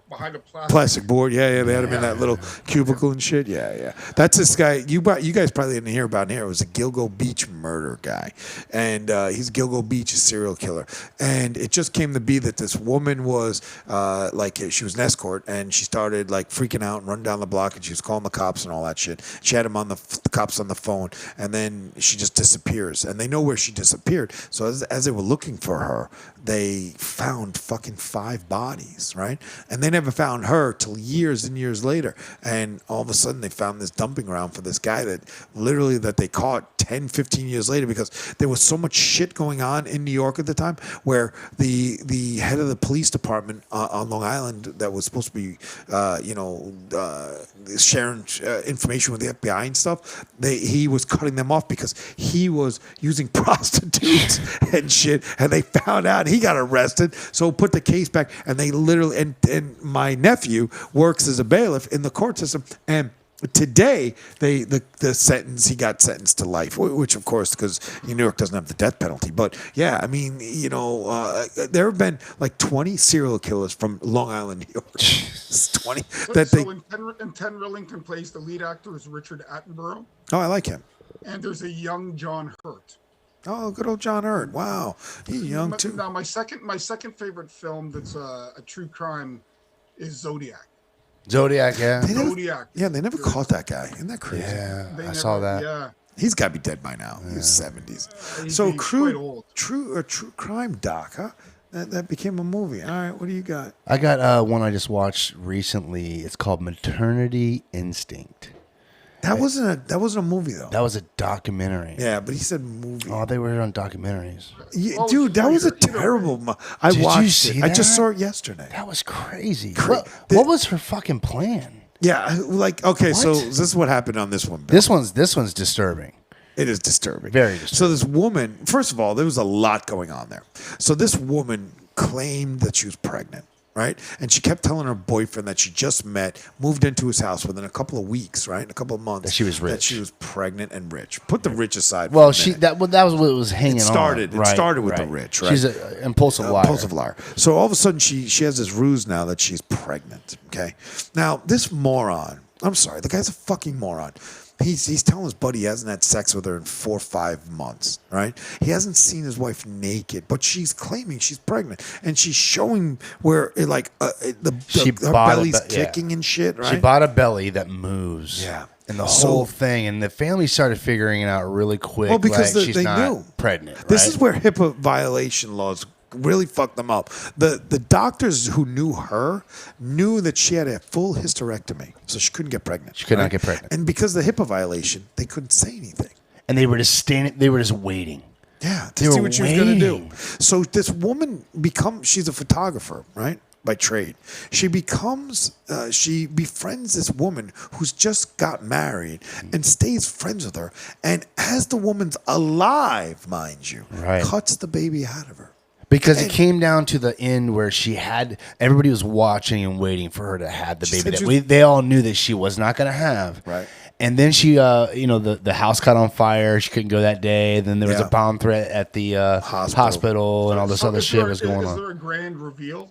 behind a plastic board. Yeah. They had him in that little cubicle and shit. Yeah. That's this guy. You guys probably didn't hear about him here. It was a Gilgo Beach murder guy, and he's Gilgo Beach, a serial killer. And it just came to be that this woman was she was an escort, and she started like freaking out and running down the block, and she was calling the cops and all that shit. She had him on the cops on the phone, and then she just disappears, and they know where she disappeared. So as they were looking for her, they found fucking 5 bodies, right? And they never found her till years and years later. And all of a sudden they found this dumping ground for this guy that they caught 10, 15 years later, because there was so much shit going on in New York at the time where the head of the police department on Long Island that was supposed to be, sharing information with the FBI and stuff, he was cutting them off because he was using prostitutes and shit, and they found out. He got arrested, so put the case back, and they literally and my nephew works as a bailiff in the court system, and today he got sentenced to life, which of course, because New York doesn't have the death penalty. But yeah, I mean, there have been like 20 serial killers from Long Island, New York. 20 in 10 Rillington Place, the lead actor is Richard Attenborough. Oh, I like him. And there's a young John Hurt. Oh, good old John Hurt. Wow, he's young too. Now, my second favorite film that's a true crime is Zodiac. Zodiac, yeah. Zodiac. They never caught that guy. Isn't that crazy? Yeah, I saw that. Yeah. He's got to be dead by now. He was 70s. He's So quite old. true crime doc, huh? That became a movie. All right, what do you got? I got one I just watched recently. It's called Maternity Instinct. That wasn't a movie though. That was a documentary. Yeah, but he said movie. Oh, they were on documentaries. Yeah, Oh, dude, that was a either way. terrible. I Did you watched see it. I just that? saw it yesterday. That was crazy. Cra- What was her fucking plan? Yeah, like okay, so What? this is what happened on this one. Bill. This one's disturbing. It is disturbing. Very disturbing. So this woman, first of all, there was a lot going on there. So this woman claimed that she was pregnant, right? And she kept telling her boyfriend that she just met, moved into his house within a couple of weeks, right? A couple of months. That she was rich. That she was pregnant and rich. Put the rich aside. Well, for a minute. that was what was hanging on. It started with the rich, right? She's an impulsive liar. Impulsive liar. So all of a sudden she has this ruse now that she's pregnant. Okay. Now this moron, I'm sorry, the guy's a fucking moron. He's telling his buddy he hasn't had sex with her in 4 or 5 months, right? He hasn't seen his wife naked, but she's claiming she's pregnant, and she's showing where her belly's kicking and shit, right? She bought a belly that moves. Yeah. And the whole thing, and the family started figuring it out really quick. Well, because she's they not knew. pregnant. Right? This is where HIPAA violation laws really fucked them up. The doctors who knew her knew that she had a full hysterectomy, so she couldn't get pregnant. She could not get pregnant. And because of the HIPAA violation, they couldn't say anything. And they were just standing. They were just waiting. Yeah, They to see were what she was going to do. waiting. So this woman she's a photographer, right? By trade. She befriends this woman who's just got married and stays friends with her. And as the woman's alive, mind you, Right. cuts the baby out of her. Because it came down to the end where everybody was watching and waiting for her to have the She baby said that they all knew that she was not going to have. Right. And then she, the house caught on fire. She couldn't go that day. Then there was Yeah. a bomb threat at the hospital and all this other shit was going Is on. there a grand reveal?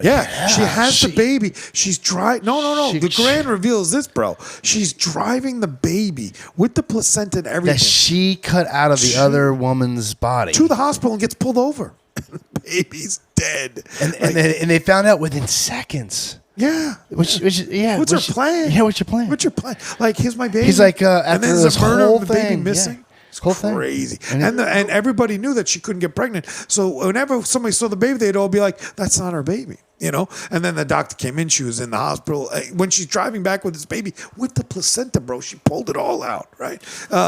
Yeah, she has the baby. She's driving. No. The grand reveal is this, bro. She's driving the baby with the placenta and everything That she cut out of the other woman's body. to the hospital and gets pulled over. The baby's dead. And they found out within seconds. Yeah. What's What's her plan? Yeah, what's your plan? What's your plan? Like, here's my baby. He's like, and after then there's this a murder whole of the baby thing, missing. yeah. It's Whole thing. crazy. And And everybody knew that she couldn't get pregnant. So whenever somebody saw the baby, they'd all be like, that's not her baby. You know? And then the doctor came in. She was in the hospital. When she's driving back with this baby, with the placenta, bro, she pulled it all out, right?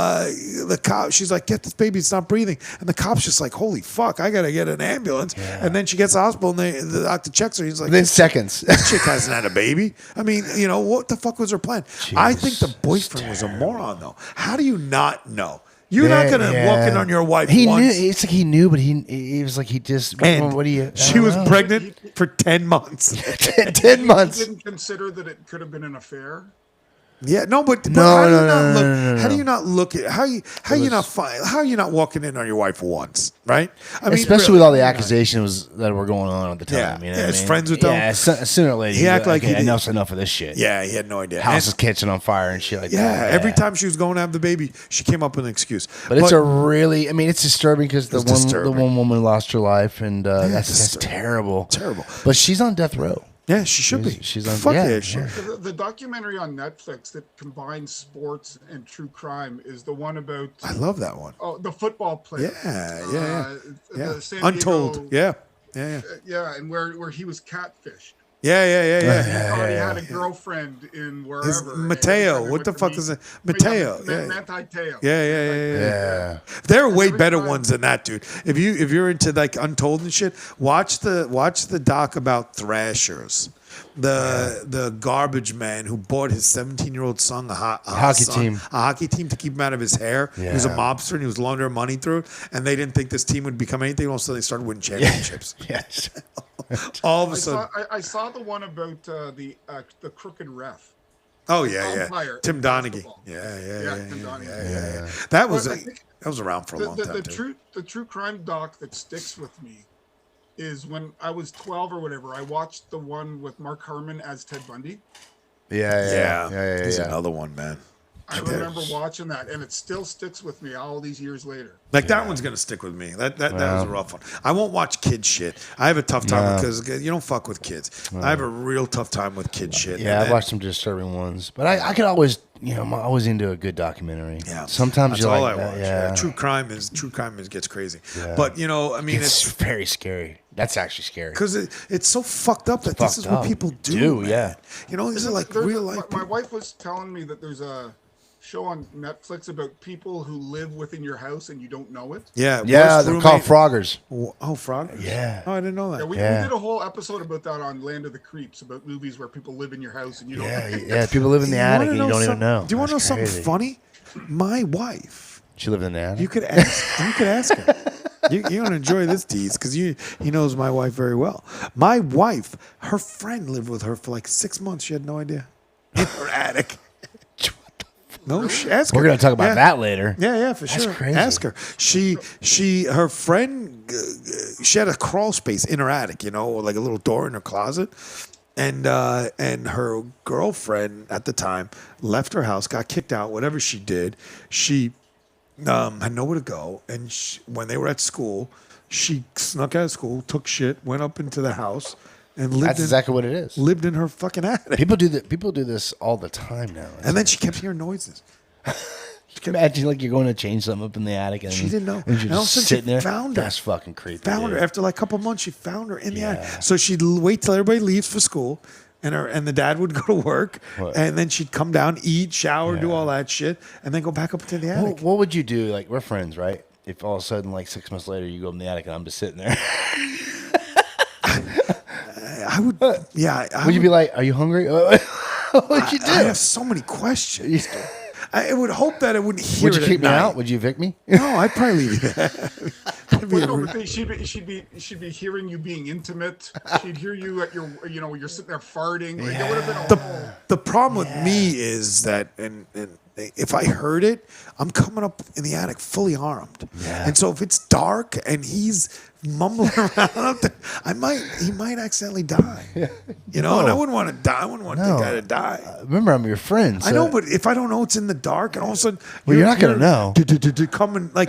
The cop, she's like, get this baby. It's not breathing. And the cop's just like, holy fuck, I got to get an ambulance. Yeah. And then she gets to the hospital, and the doctor checks her. He's like, Within seconds. this chick hasn't had a baby. I mean, what the fuck was her plan? I think the Jesus, boyfriend was a moron, though. How do you not know? You're not going to walk in on your wife He once. knew. It's like he knew, but he was like he just. And what do you? she was pregnant for 10 months. 10 months. He didn't consider that it could have been an affair. Yeah, no, but No, how do you no, not no, look? no, no, How do no. you not look at how are you not walking in on your wife once, right? I mean, Especially really, with all the accusations that were going on at the time. Yeah. You know Yeah, what his I mean? friends with them. Yeah, sooner or later. He act like he did. enough's enough of this shit. Yeah, he had no idea. House is And- catching on fire and shit like yeah, that. every time she was going to have the baby, she came up with an excuse. But it's it's disturbing because the disturbing. one woman lost her life, and that's disturbing. terrible. Terrible. But she's on death row. Yeah, she should be. She's on. Fuck yeah, that shit. yeah. The documentary on Netflix that combines sports and true crime is the one about I love that one. the football player. Yeah. The San Untold. Diego- Yeah. yeah, and where he was catfished. Yeah. He thought he had a girlfriend in wherever. Is and Mateo. every time What they the fuck went is to it? meet- Mateo. Yeah, Yeah. Mateo. Yeah. Yeah. There are way Every better time- ones than that, dude. If you're into like Untold and shit, watch the doc about Thrashers. The garbage man who bought his 17-year-old son a hockey team to keep him out of his hair. He was a Yeah. mobster and he was laundering money through it, and they didn't think this team would become anything. All of a sudden, they started winning championships. Yes. All of a sudden, I saw the one about the crooked ref. oh yeah, umpire Tim in Donaghy. basketball. Yeah. Tim Donaghy. Yeah. That was But I think around for a long time. too. The true crime doc that sticks with me is when I was 12 or whatever. I watched the one with Mark Harmon as Ted Bundy. Yeah. He's another one, man. I remember watching that, and it still sticks with me all these years later. Like that one's gonna stick with me. That was a rough one. I won't watch kid shit. I have a tough time because you don't fuck with kids. I have a real tough time with kid shit. Yeah, And I've watched some disturbing ones, but I could always, I'm always into a good documentary. Yeah, Sometimes that's you all like I that, watch. yeah. True crime gets crazy. Yeah. But I mean, It's it's very scary. That's actually scary. because it's so fucked up that this fucked is what up. people do. Man. Yeah. These are like There's real life. My people. wife was telling me that there's a show on Netflix about people who live within your house and you don't know it. Yeah, Yeah, worst they're called roommate- froggers. Oh, frog. Yeah. Oh, I didn't know that. Yeah, we did a whole episode about that on Land of the Creeps, about movies where people live in your house and you don't know. Yeah. People live in the attic and you don't even know. Do you want to know That's something crazy. funny? My wife. She lived in the attic. You could ask her. You're gonna enjoy this, Dees, because he knows my wife very well. My wife, her friend lived with her for like 6 months. She had no idea. In her attic. No, ask her. We're gonna talk about that later. Yeah, for That's sure. crazy. Ask her. Her friend, she had a crawl space in her attic, or like a little door in her closet. And her girlfriend at the time left her house, got kicked out, whatever she did. She had nowhere to go. And when they were at school, she snuck out of school, took shit, went up into the house, and lived That's exactly what it is. lived in her fucking attic. People do this all the time now. And then she kept hearing noises. Imagine like you're going to change something up in the attic and She didn't know. And you're And all of a just sudden sitting she there. found her. That's fucking creepy. Found her dude. after like a couple months. She found her in the Yeah. attic. So she'd wait till everybody leaves for school, and the dad would go to work, What? and then she'd come down, eat, shower, do all that shit, and then go back up into the attic. What would you do? Like we're friends, right? if all of a sudden, like 6 months later, you go in the attic and I'm just sitting there? I would. Yeah. Would you be like, "Are you hungry?" What would you do? I have so many questions. I would hope that I wouldn't hear Would you it keep at me night. out? Would you evict me? No, I'd probably leave you there. That'd be Well, a no, re- but she'd be hearing you being intimate. She'd hear you at your, you're sitting there farting. Like, it would have been a whole. the problem with me is that, and if I heard it, I'm coming up in the attic fully armed. Yeah. And so if it's dark and he's mumbling around up there, he might accidentally die. You know, and I wouldn't want to die. I wouldn't want the guy to die. Remember, I'm your friend. So I know, but if I don't know it's in the dark and all of a sudden you're not gonna know. Coming like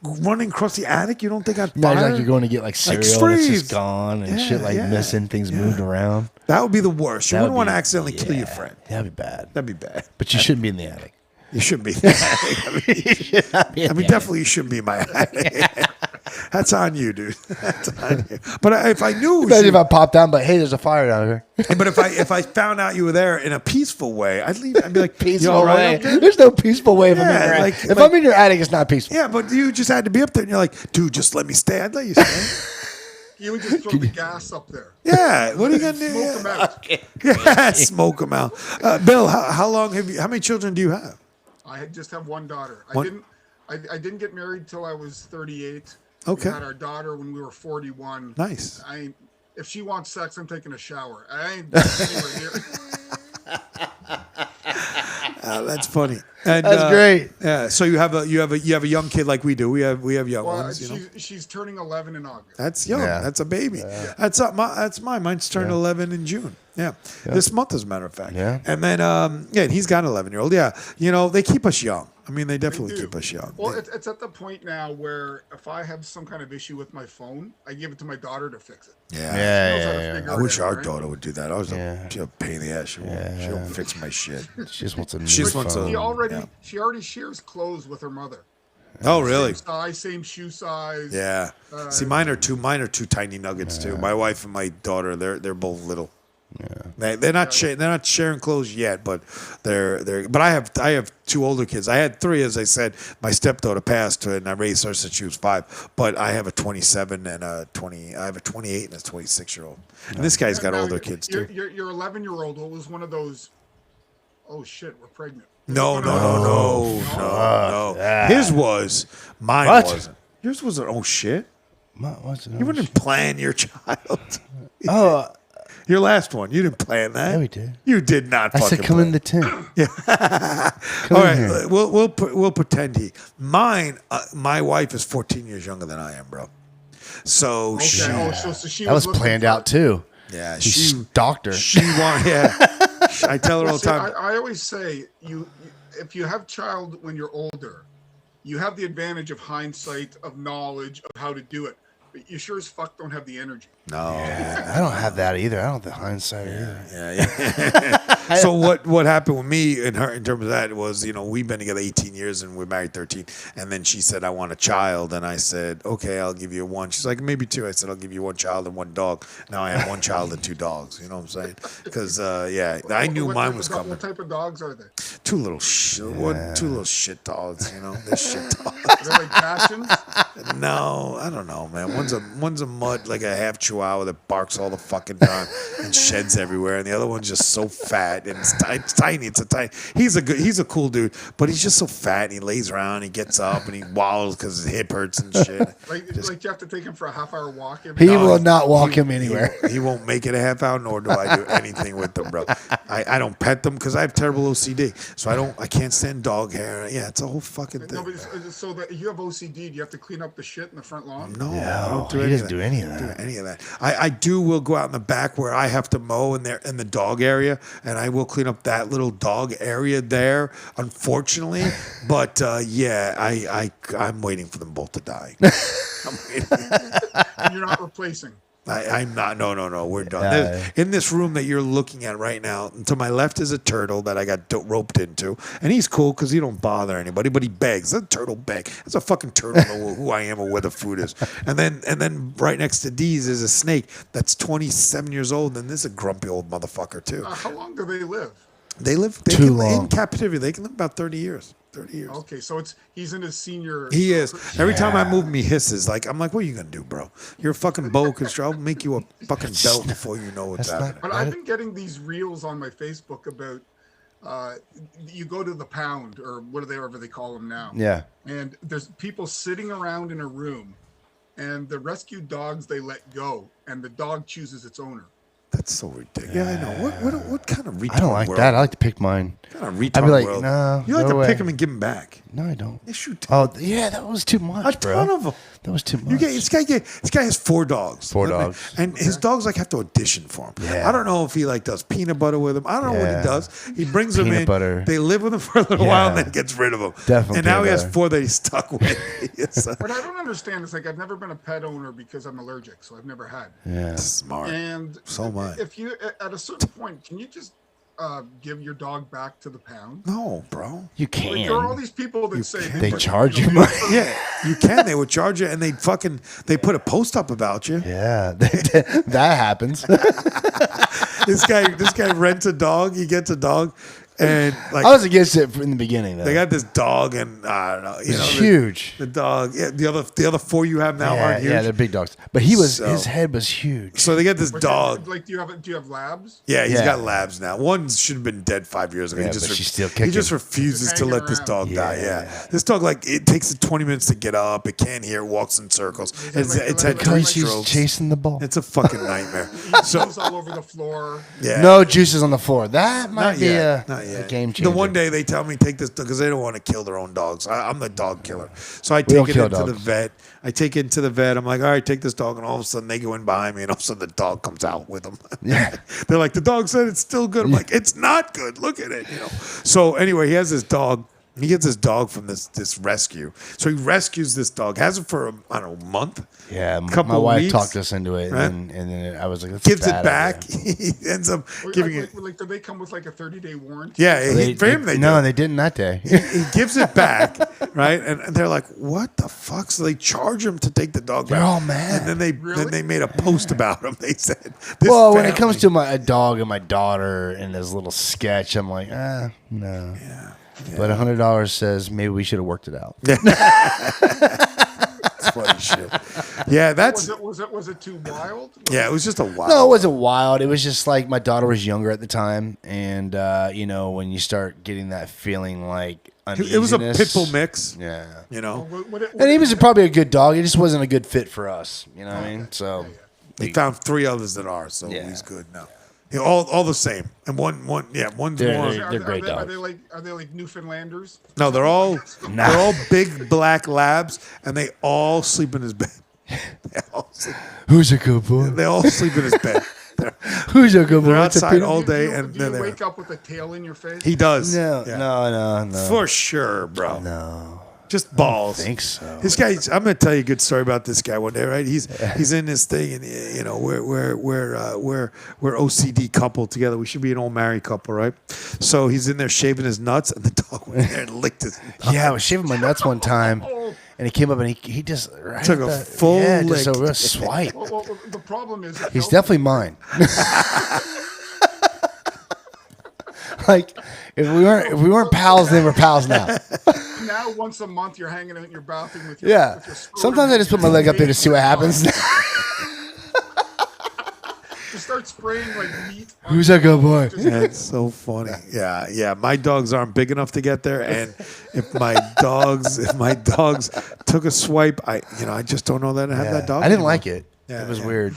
running across the attic, you don't think I'd imagine fire? like you're going to get like cereal and it's Steve. just gone and Yeah, shit like yeah. missing, things moved around. That would be the worst. You That wouldn't would want to be- accidentally kill your yeah, friend. That'd be bad. That'd be bad. But you shouldn't be in the attic. You shouldn't be. Definitely you shouldn't be in my attic. That's on you, dude. That's on you. But if I knew, Imagine if I popped down, but hey, there's a fire down here. but if I found out you were there in a peaceful way, I'd leave. I'd be like, "You all right way. up there?" There's no peaceful way if I'm in Yeah, your like- attic. If I'm in your attic, it's not peaceful. Yeah, but you just had to be up there, and you're like, "Dude, just let me stay." I'd let you stay. You would just throw the gas up there. Yeah, what are you gonna do? Smoke them out. Yeah, smoke them out. Bill, how long have you? How many children do you have? I just have one daughter. One- I didn't get married till I was 38. Okay. We had our daughter when we were 41. Nice. If she wants sex, I'm taking a shower. I ain't anywhere near. That's funny. And, That's great. Yeah. So you have a young kid like we do. We have young Well, ones. You know. she's turning 11 in August. That's young. Yeah. That's a baby. That's mine. Mine's turned 11 in June. Yeah. This month, as a matter of fact. Yeah. And then, and he's got an 11-year-old. Yeah. You know, they keep us young. I mean, they They definitely do. keep us young. Well, it's at the point now where if I have some kind of issue with my phone, I give it to my daughter to fix it. yeah. She knows how to figure I it wish out, our right? daughter would do that. I was Yeah. a pain in the ass. She won't fix my shit. She just wants a new She just wants phone. a- She already shares clothes with her mother. Oh, really? Same size, same shoe size. Yeah. See, mine are two tiny nuggets too. My wife and my daughter, they're both little. Yeah. They're not sharing clothes yet, but but I have two older kids. I had three, as I said. My stepdaughter passed, and I raised her since she was 5. But I have a 27 and a 20. I have a 28 and a 26-year-old. And this guy's got Now, older kids too. Your 11-year-old was one of those. Oh shit, we're pregnant. No. His was. Mine What? wasn't. Yours wasn't. Oh shit! What's it? You wouldn't plan your child. Oh, Your last one. You didn't plan that. Yeah, we did. You did not. I fucking said come plan. in the tent. All right, here. we'll pretend he. Mine, my wife is 14 years younger than I am, bro. So Okay. she, So she That was looking planned for- out too. yeah, He she stalked her. She want, yeah. I tell her all the See, time. I always say if you have child when you're older, you have the advantage of hindsight, of knowledge, of how to do it. But you sure as fuck don't have the energy. No. I don't have that either. I don't have the hindsight either. Yeah. So what happened with me and her in terms of that was, we've been together 18 years and we're married 13. And then she said, I want a child. And I said, okay, I'll give you one. She's like, maybe 2. I said, I'll give you 1 child and 1 dog. Now I have 1 child and 2 dogs. You know what I'm saying? Because, I knew What mine type was of dog- coming. What type of dogs are they? 2 little shit dogs, They're shit dogs. Are they like passions? No, I don't know, man. One's a mud, like a half chihuahua that barks all the fucking time and sheds everywhere, and the other one's just so fat and it's tiny. It's a tiny. He's a cool dude, but he's just so fat. And he lays around, he gets up, and he waddles because his hip hurts and shit. Like you have to take him for a half-hour walk. He will not walk him anywhere. He won't make it a half hour, nor do I do anything with them, bro. I don't pet them because I have terrible OCD, so I can't stand dog hair. Yeah, it's a whole fucking thing. No, but so that you have OCD, do you have to clean up the shit in the front lawn? No, Yeah, I don't do he any doesn't of do that. any of I don't that. do any of that. I will go out in the back where I have to mow in the dog area, and I will clean up that little dog area there, unfortunately. But I'm waiting for them both to die. I'm waiting. And you're not replacing. I'm not. No. We're done. Yeah. In this room that you're looking at right now, to my left is a turtle that I got roped into, and he's cool because he don't bother anybody, but he begs. That turtle beg. That's a fucking turtle. Know who I am or where the food is. And then right next to Dees is a snake that's 27 years old, and this is a grumpy old motherfucker too. How long do they live? They live Too long. in captivity. They can live about 30 years. 30 years. Okay, so he's in his senior. He is. Every time I move him, he hisses. Like, I'm like, what are you going to do, bro? You're a fucking boa constrictor. I'll make you a fucking belt before you know what's happening. But I've been getting these reels on my Facebook about you go to the pound or whatever they call them now. Yeah. And there's people sitting around in a room, and the rescued dogs they let go, and the dog chooses its owner. That's so ridiculous. Yeah, I know. What kind of retard I don't like world? that. I like to pick mine. What kind of retard I'd be like, world? no. You like no to way. pick them and give them back. No, I don't. Yes, you do. Oh, yeah, that was too much, A bro. ton of them. That was too much. This guy has 4 dogs. Four dogs. And his dogs like have to audition for him. Yeah. I don't know if he like does peanut butter with them. I don't know what Yeah. he does. He brings them Peanut in. butter. They live with him for a little while and then gets rid of them. Definitely And now he peanut has butter. 4 that he's stuck with. Yes. What I don't understand is like I've never been a pet owner because I'm allergic, so I've never had. Yeah. Smart. And So am I. if you at a certain point, can you just give your dog back to the pound? No, bro. You Like, there are all can. these people that say They charge you money. Yeah, you can. They would charge you, and they put a post up about you. Yeah, that happens. This guy rents a dog. He gets a dog, and like I was against it in the beginning, though. they got this dog, and I don't know. You It's know, huge. The dog. Yeah, the other 4 you have now Yeah, aren't huge. yeah, they're big dogs. But his So- head was huge. So they get this But dog. Like, do you have labs? Yeah, he's Yeah. got labs now. One should have been dead 5 years ago. Yeah, he just but she's still He kicking. just refuses Just to hanging let this around. dog die. Yeah. Yeah, this dog like it takes it 20 minutes to get up. It can't hear. Walks in circles. It's had 3 Because she's strokes. chasing the ball. It's a fucking nightmare. So Juice all over the floor. yeah, No juices on the floor. That might Not be yet. a Not yet. game changer. The one day they tell me take this because they don't want to kill their own dogs. I'm the dog killer, so I don't take it kill into the dogs. vet. I take it into the vet. I'm like, all right, take this dog, and all of a sudden they go in behind me, and all of a sudden the dog comes out with them. Yeah. They're like, the dog said it's still good. I'm like, it's not good. Look at it. So anyway, he has this dog. He gets this dog from this rescue. So he rescues this dog. Has it for I don't know, a month. Yeah, Couple my wife weeks, talked us into it, right? and then I was like, that's Gives a it bad back. idea. He ends up giving it. Like, do they come with like a 30-day warranty? Yeah, for him they no, do. they didn't that day. He gives it back, right? And they're like, "What the fuck?" So they charge him to take the dog back. They're all mad. And then Really? they made a post about him. They said, this Well, when it comes family- to a dog and my daughter and this little sketch, I'm like, no. But $100 says maybe we should have worked it out. It's funny shit. Yeah, that's Was it too wild? yeah. It was just a wild. No, it wasn't wild. It was just like my daughter was younger at the time, and when you start getting that feeling like uneasiness, It was a pit bull mix. Yeah, You know, and he was probably a good dog. He just wasn't a good fit for us. You know what I mean? So they found 3 others that are, so Yeah. he's good now. Yeah, all the same, and one's They're- more. they're great Are dogs. they like Newfoundlanders? No, they're all big black labs, and they all sleep in his bed. who's a good boy? They all sleep in his bed. Who's a good boy? They're It's a outside pit- all Do day, you, and do then you they're. wake up with a tail in your face? He does. No, Yeah. no. For sure, bro. No, Just balls. I think so. This guy, I'm gonna tell you a good story about this guy one day, right? He's in this thing, and we're OCD couple together. We should be an old married couple, right? So he's in there shaving his nuts, and the dog went in there and licked his. Yeah, I was shaving my nuts one time, and he came up and he just right Took at a the- full just a lick. real swipe. Well, the problem is He's definitely mine. Like if we weren't pals, then we're pals now. now once a month you're hanging out in your bathroom with Yeah. with your scrotum Sometimes I just put my leg up there to see what happens. You start spraying like meat. on Who's a good boy? That's so funny. Yeah. My dogs aren't big enough to get there, and if my dogs took a swipe, I just don't know that I have that dog. I didn't anymore. like it. Yeah, It was yeah. weird.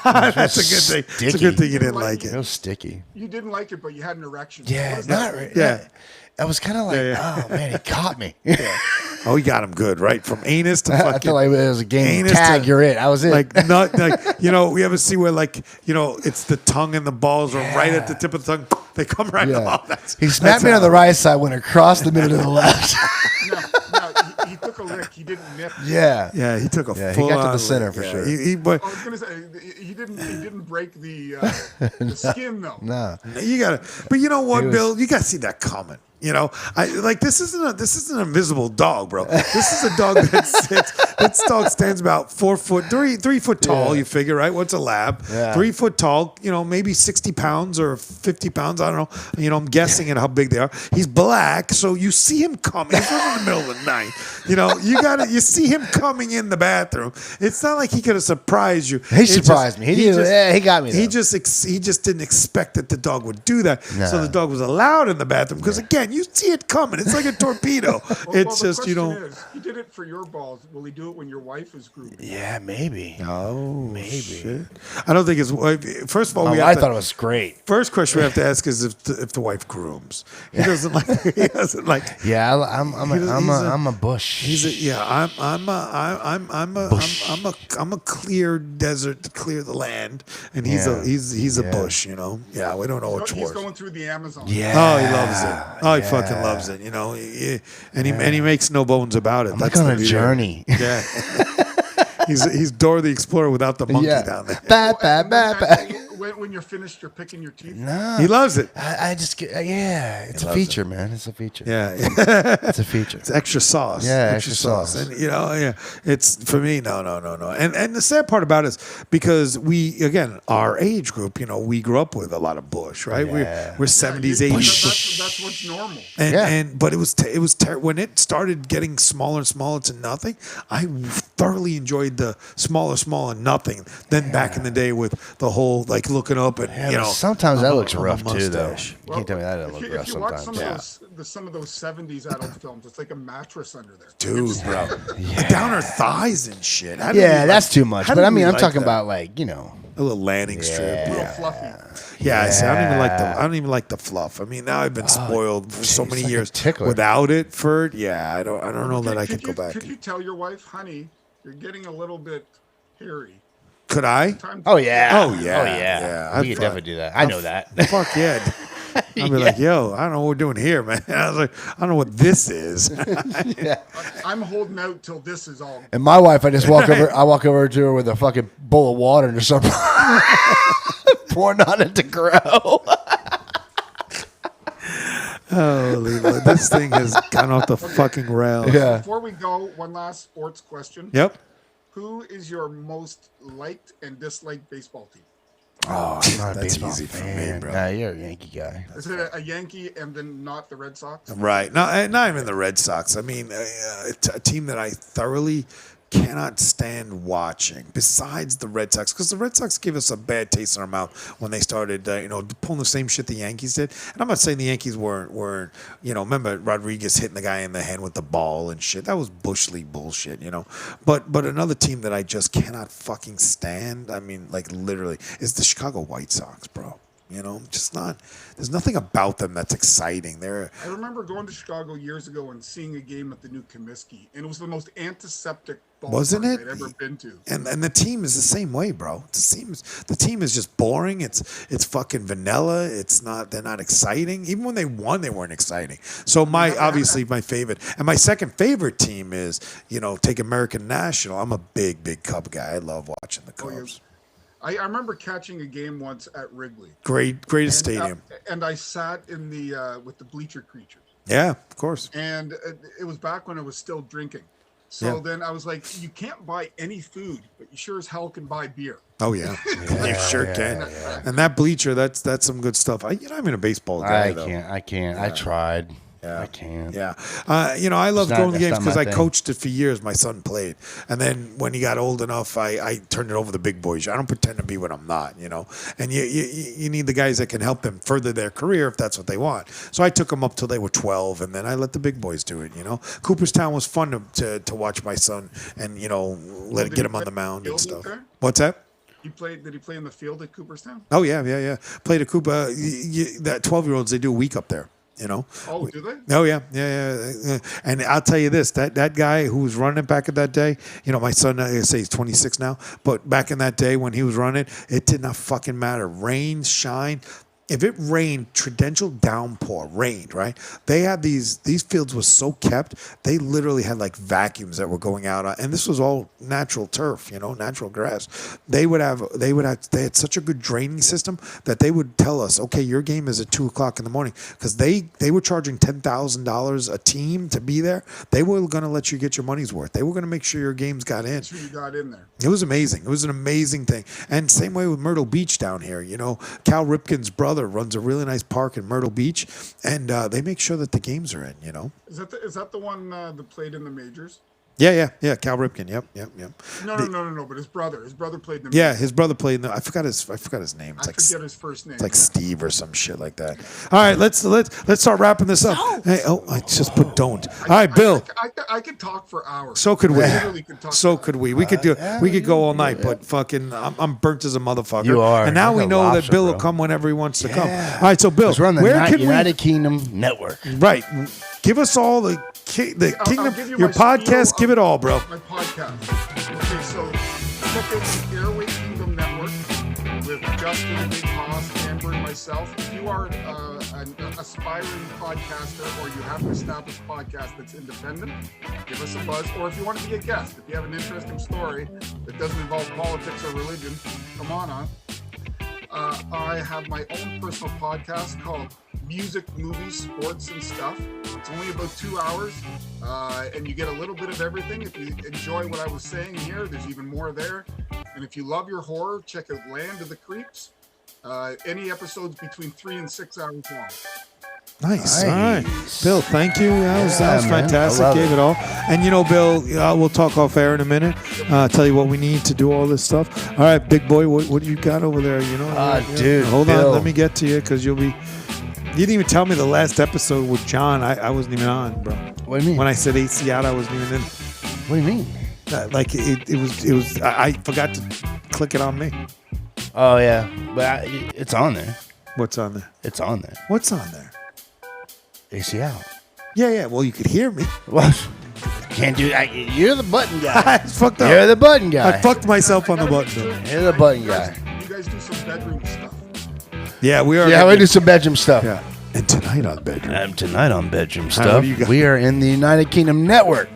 That's a good thing. It's a Sticky. good thing you didn't like It it. was sticky. You didn't like it, but you had an erection. Yeah, What is not that? right. Yeah. I was kind of like, oh man, he caught me. Oh, he got him good, right? From anus to I fucking. felt like it was a game Anus tag. to- You're it. I was it. Like not like we ever see where it's the tongue and the balls are right at the tip of the tongue. They come right off. He smacked me on the right side, went across the middle to the left. No, he took a lick. He didn't nip. Yeah. Yeah, he took a Yeah, he full got to the on center lick. for Yeah, sure. But I was gonna say he didn't break the skin though. No. you gotta. But you know what, was- Bill? You gotta see that coming. You know, this isn't an invisible dog, bro. This is a dog that sits. This dog stands about 4 foot, 3 foot tall. Yeah. You figure, right? What's a lab? Yeah. 3 foot tall. You know, maybe 60 pounds or 50 pounds. I don't know. You know, I'm guessing at how big they are. He's black, so you see him coming. He's not in the middle of the night. You know, you see him coming in the bathroom. It's not like he could have surprised you. He surprised me. He got me. He though. just didn't expect that the dog would do that. No. So the dog was allowed in the bathroom because again, you see it coming. It's like a torpedo. It's the just, you know. question is, he did it for your balls. Will he do it when your wife is grooming? Yeah, maybe. Oh, Maybe. shit. I don't think it's. First of all, I thought it was great. First question we have to ask is if the wife grooms. He doesn't like. He doesn't like. Yeah, I'm a bush. I'm a clear desert to clear the land, and he's a bush. You know. Yeah, we don't know which He's worse. going through the Amazon. Yeah. Oh, he loves it. Oh, he fucking loves it. You know, and he makes no bones about it. I'm like on a journey. Yeah. He's Dora the Explorer without the monkey down there. When you're finished, you're picking your teeth. No, He loves it. I just get it's a feature, man. It's a feature. Yeah. It's a feature. It's extra sauce. Yeah, extra sauce. And you know, yeah, it's for me. No. And the sad part about it is because we, again, our age group, you know, we grew up with a lot of bush, right? Yeah. We're 70s, 80s. That's what's normal. But it was when it started getting smaller and smaller to nothing. I thoroughly enjoyed the smaller nothing. Then back in the day with the whole like looking up and Yeah, you but know, sometimes that looks I'm a rough too, though. mustache. You can't tell me that doesn't look rough If you watch sometimes. some of those 70s adult films, it's like a mattress under there. Dude, bro, down her thighs and shit. How did Yeah, we that's like- too much. how But did I we mean, I'm like talking that? about like, you know. A little landing strip. A little Yeah. fluffy. Yeah, I see. I don't even like the fluff. I mean, now I've been spoiled for so many like a years tickler. without it. I don't know that I could go back. Could you tell your wife, honey, you're getting a little bit hairy? Could I? Time Oh yeah. Oh, yeah. Oh yeah. Yeah, We could definitely do that. I know that. Fuck yeah. I'd be like, yo, I don't know what we're doing here, man. I was like, I don't know what this is. I'm holding out till this is all. And my wife, I walk over to her with a fucking bowl of water and just start pouring on it to grow. Holy Lord, this thing has gone off the fucking rails. Yeah. Before we go, one last sports question. Yep. Who is your most liked and disliked baseball team? Oh, I'm not a That's baseball easy for me, fan. bro. Nah, you're a Yankee guy. Is it a Yankee and then not the Red Sox? Right. Not even the Red Sox. I mean, a team that I thoroughly cannot stand watching besides the Red Sox, because the Red Sox gave us a bad taste in our mouth when they started pulling the same shit the Yankees did. And I'm not saying the Yankees weren't remember Rodriguez hitting the guy in the hand with the ball and shit. That was Bush League bullshit, but another team that I just cannot fucking stand, I mean, like literally, is the Chicago White Sox, bro. Just not. There's nothing about them that's exciting. I remember going to Chicago years ago and seeing a game at the new Comiskey, and it was the most antiseptic Wasn't ballpark it? I'd ever been to. And the team is the same way, bro. The team is just boring. It's fucking vanilla. It's not. They're not exciting. Even when they won, they weren't exciting. So obviously my favorite and my second favorite team is take American National. I'm a big Cub guy. I love watching the Cubs. I remember catching a game once at Wrigley. Greatest stadium. And I sat in the with the bleacher creatures. Yeah, of course. And it was back when I was still drinking. So then I was like, you can't buy any food, but you sure as hell can buy beer. Oh yeah, you sure can. Yeah. And that bleacher, that's some good stuff. I'm in a baseball guy. I can't. I tried. Yeah. I can't. Yeah. I love going to games because I thing. coached it for years. My son played. And then when he got old enough, I turned it over to the big boys. I don't pretend to be what I'm not, And you need the guys that can help them further their career if that's what they want. So I took them up till they were 12, and then I let the big boys do it, Cooperstown was fun to watch my son and, get him on the mound and stuff. What's that? Did he play in the field at Cooperstown? Oh, yeah. Played at Cooper. That 12-year-olds, they do a week up there. Oh, do they? Oh yeah. And I'll tell you this: that guy who was running it back at that day, my son, I say he's 26 now, but back in that day when he was running, it did not fucking matter. Rain, shine, if it rained, torrential downpour, rained, right? They had these fields were so kept, they literally had like vacuums that were going out, and this was all natural turf, natural grass. They had such a good draining system that they would tell us, okay, your game is at 2:00 in the morning, because they were charging $10,000 a team to be there. They were going to let you get your money's worth. They were going to make sure your games got in. Sure you got in there. It was amazing. It was an amazing thing. And same way with Myrtle Beach down here. Cal Ripken's brother runs a really nice park in Myrtle Beach, and they make sure that the games are in. Is that the one that played in the majors? Yeah. Cal Ripken. Yep. No. But his brother played in the Yeah, majors. his brother played in the. I forgot his name. I forget his first name. It's like Steve or some shit like that. All right, let's start wrapping this up. Hey, I just put don't. All right, Bill. I could talk for hours. So could we. I literally could talk So for could we. We could do. We could go all night, but fucking, I'm burnt as a motherfucker. You are. And now Like we a know that lobster, Bill bro. will come whenever he wants to come. All right, so Bill, 'Cause we're on the where can United Kingdom Network. Right. Give us all the I'll kingdom. give you Your my spiel podcast. of Give it all, bro. My podcast. Okay, so check out the Airway Kingdom Network with Justin, Big Hoss, Amber, and myself. If you are an aspiring podcaster, or you have an established podcast that's independent, give us a buzz. Or if you want to be a guest, if you have an interesting story that doesn't involve politics or religion, come on. I have my own personal podcast called Music, Movies, Sports, and Stuff. It's only about 2 hours, and you get a little bit of everything. If you enjoy what I was saying here, there's even more there. And if you love your horror, check out Land of the Creeps. Any episodes between 3 and 6 hours long. Nice. All right. Bill, thank you. That was man. fantastic. I love Gave it all. And Bill, we'll talk off air in a minute. Tell you what we need to do all this stuff. All right, big boy, what do you got over there? Dude, hold Bill. on. Let me get to you, because you'll be. You didn't even tell me the last episode with John. I wasn't even on, bro. What do you mean? When I said AC out, I wasn't even in. What do you mean? Like it was. I forgot to click it on me. Oh yeah, but it's on there. What's on there? It's on there. What's on there? AC out. Yeah. Well, you could hear me. Well, can't do that. You're the button guy. I fucked up. You're the button guy. I fucked myself on the button. Bill. You're the button guy. You guys do some bedroom stuff. Yeah, we are. Yeah, we do some bedroom stuff. Yeah. And tonight on bedroom. Tonight on bedroom what stuff, do you got? we are in the United Kingdom Network.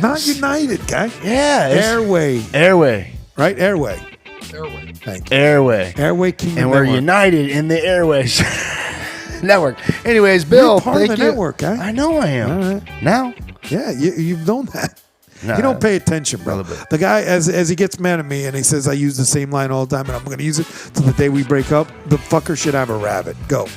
Not United, guy. Yeah, it's Airway. Airway. Right? Airway. Airway. Thank you. Airway. Airway Kingdom And we're Network. united in the Airways Network. Anyways, Bill, You're part of thank the you. network, guy. I know I am. All right. Now? Yeah, you've known that. Nah, You don't pay attention, bro. a little bit. The guy, as he gets mad at me and he says I use the same line all the time and I'm going to use it till the day we break up, the fucker should have a rabbit. Go.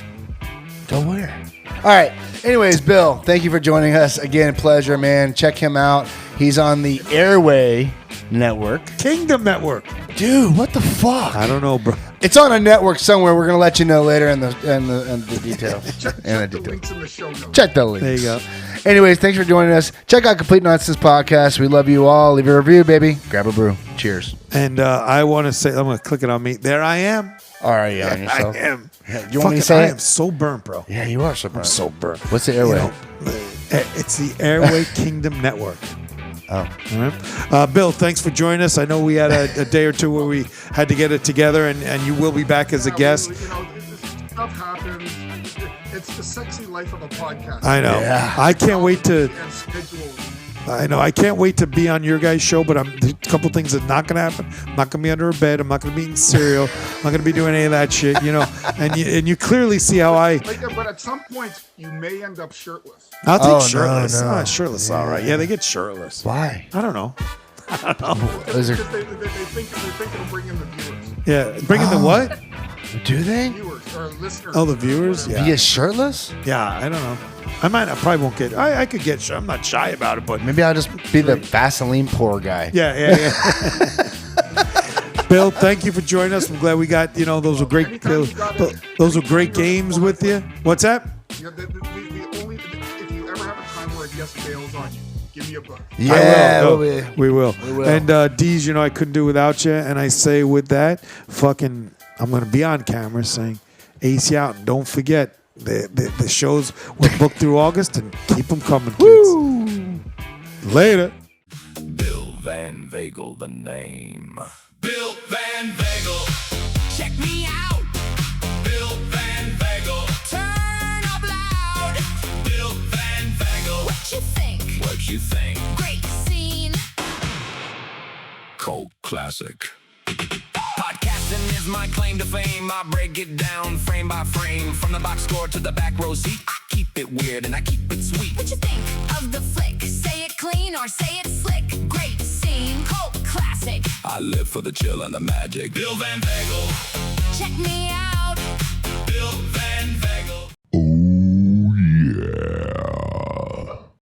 Go where? All right. Anyways, Bill, thank you for joining us. Again, pleasure, man. Check him out. He's on the Airway Network. Kingdom Network. Dude, what the fuck? I don't know, bro. It's on a network somewhere. We're gonna let you know later in the details. Check And the links in the show notes. Check the links. There you go. Anyways, thanks for joining us. Check out Complete Nonsense Podcast. We love you all. Leave a review, baby. Grab a brew. Cheers. And I want to say, I'm going to click it on me. There I am. All right, yeah, on yourself. I am. You want me to say I it? am so burnt, bro. Yeah, you are so I'm burnt. so burnt. What's the Airway? It's the Airway Kingdom Network. Oh. All right. Bill, thanks for joining us. I know we had a day or two where we had to get it together, and you will be back as a guest. This stuff happens. It's the sexy life of a podcast. I know. Yeah. I can't wait to. And schedules. I know. I can't wait to be on your guys' show, but there's a couple things that are not going to happen. I'm not going to be under a bed. I'm not going to be eating cereal. I'm not going to be doing any of that shit, And you clearly see how But at some point, you may end up shirtless. I'll take Oh, no, shirtless. no. Shirtless, all right. Yeah, they get shirtless. Why? I don't know. Is there, Because they think it'll bring in the viewers. Yeah, bring in the what? do they? Viewers or listeners. Oh, the viewers? Be Yeah. a shirtless? Yeah, I don't know. I probably won't get. I could get. I'm not shy about it, but Maybe I'll just be the Vaseline poor guy. yeah. Bill, thank you for joining us. I'm glad we got. Those were great. Anytime you got it. Those were great games with you. What's that? If you ever have a time where a guest bails on you, give me a buzz. Yeah, I will. we'll be- We will. We will. And Dees, I couldn't do without you. And I say with that, I'm going to be on camera saying, AC out. And don't forget, the shows were booked through August, and keep them coming, kids. Later. Bill Van Veghel, the name. Bill Van Veghel. Check me out. Bill Van Veghel. makes you think. Great scene. Cult classic. Podcasting is my claim to fame. I break it down frame by frame. From the box score to the back row seat. I keep it weird and I keep it sweet. What you think of the flick? Say it clean or say it slick. Great scene. Cult classic. I live for the chill and the magic. Bill Van Veghel. Check me out. Bill Van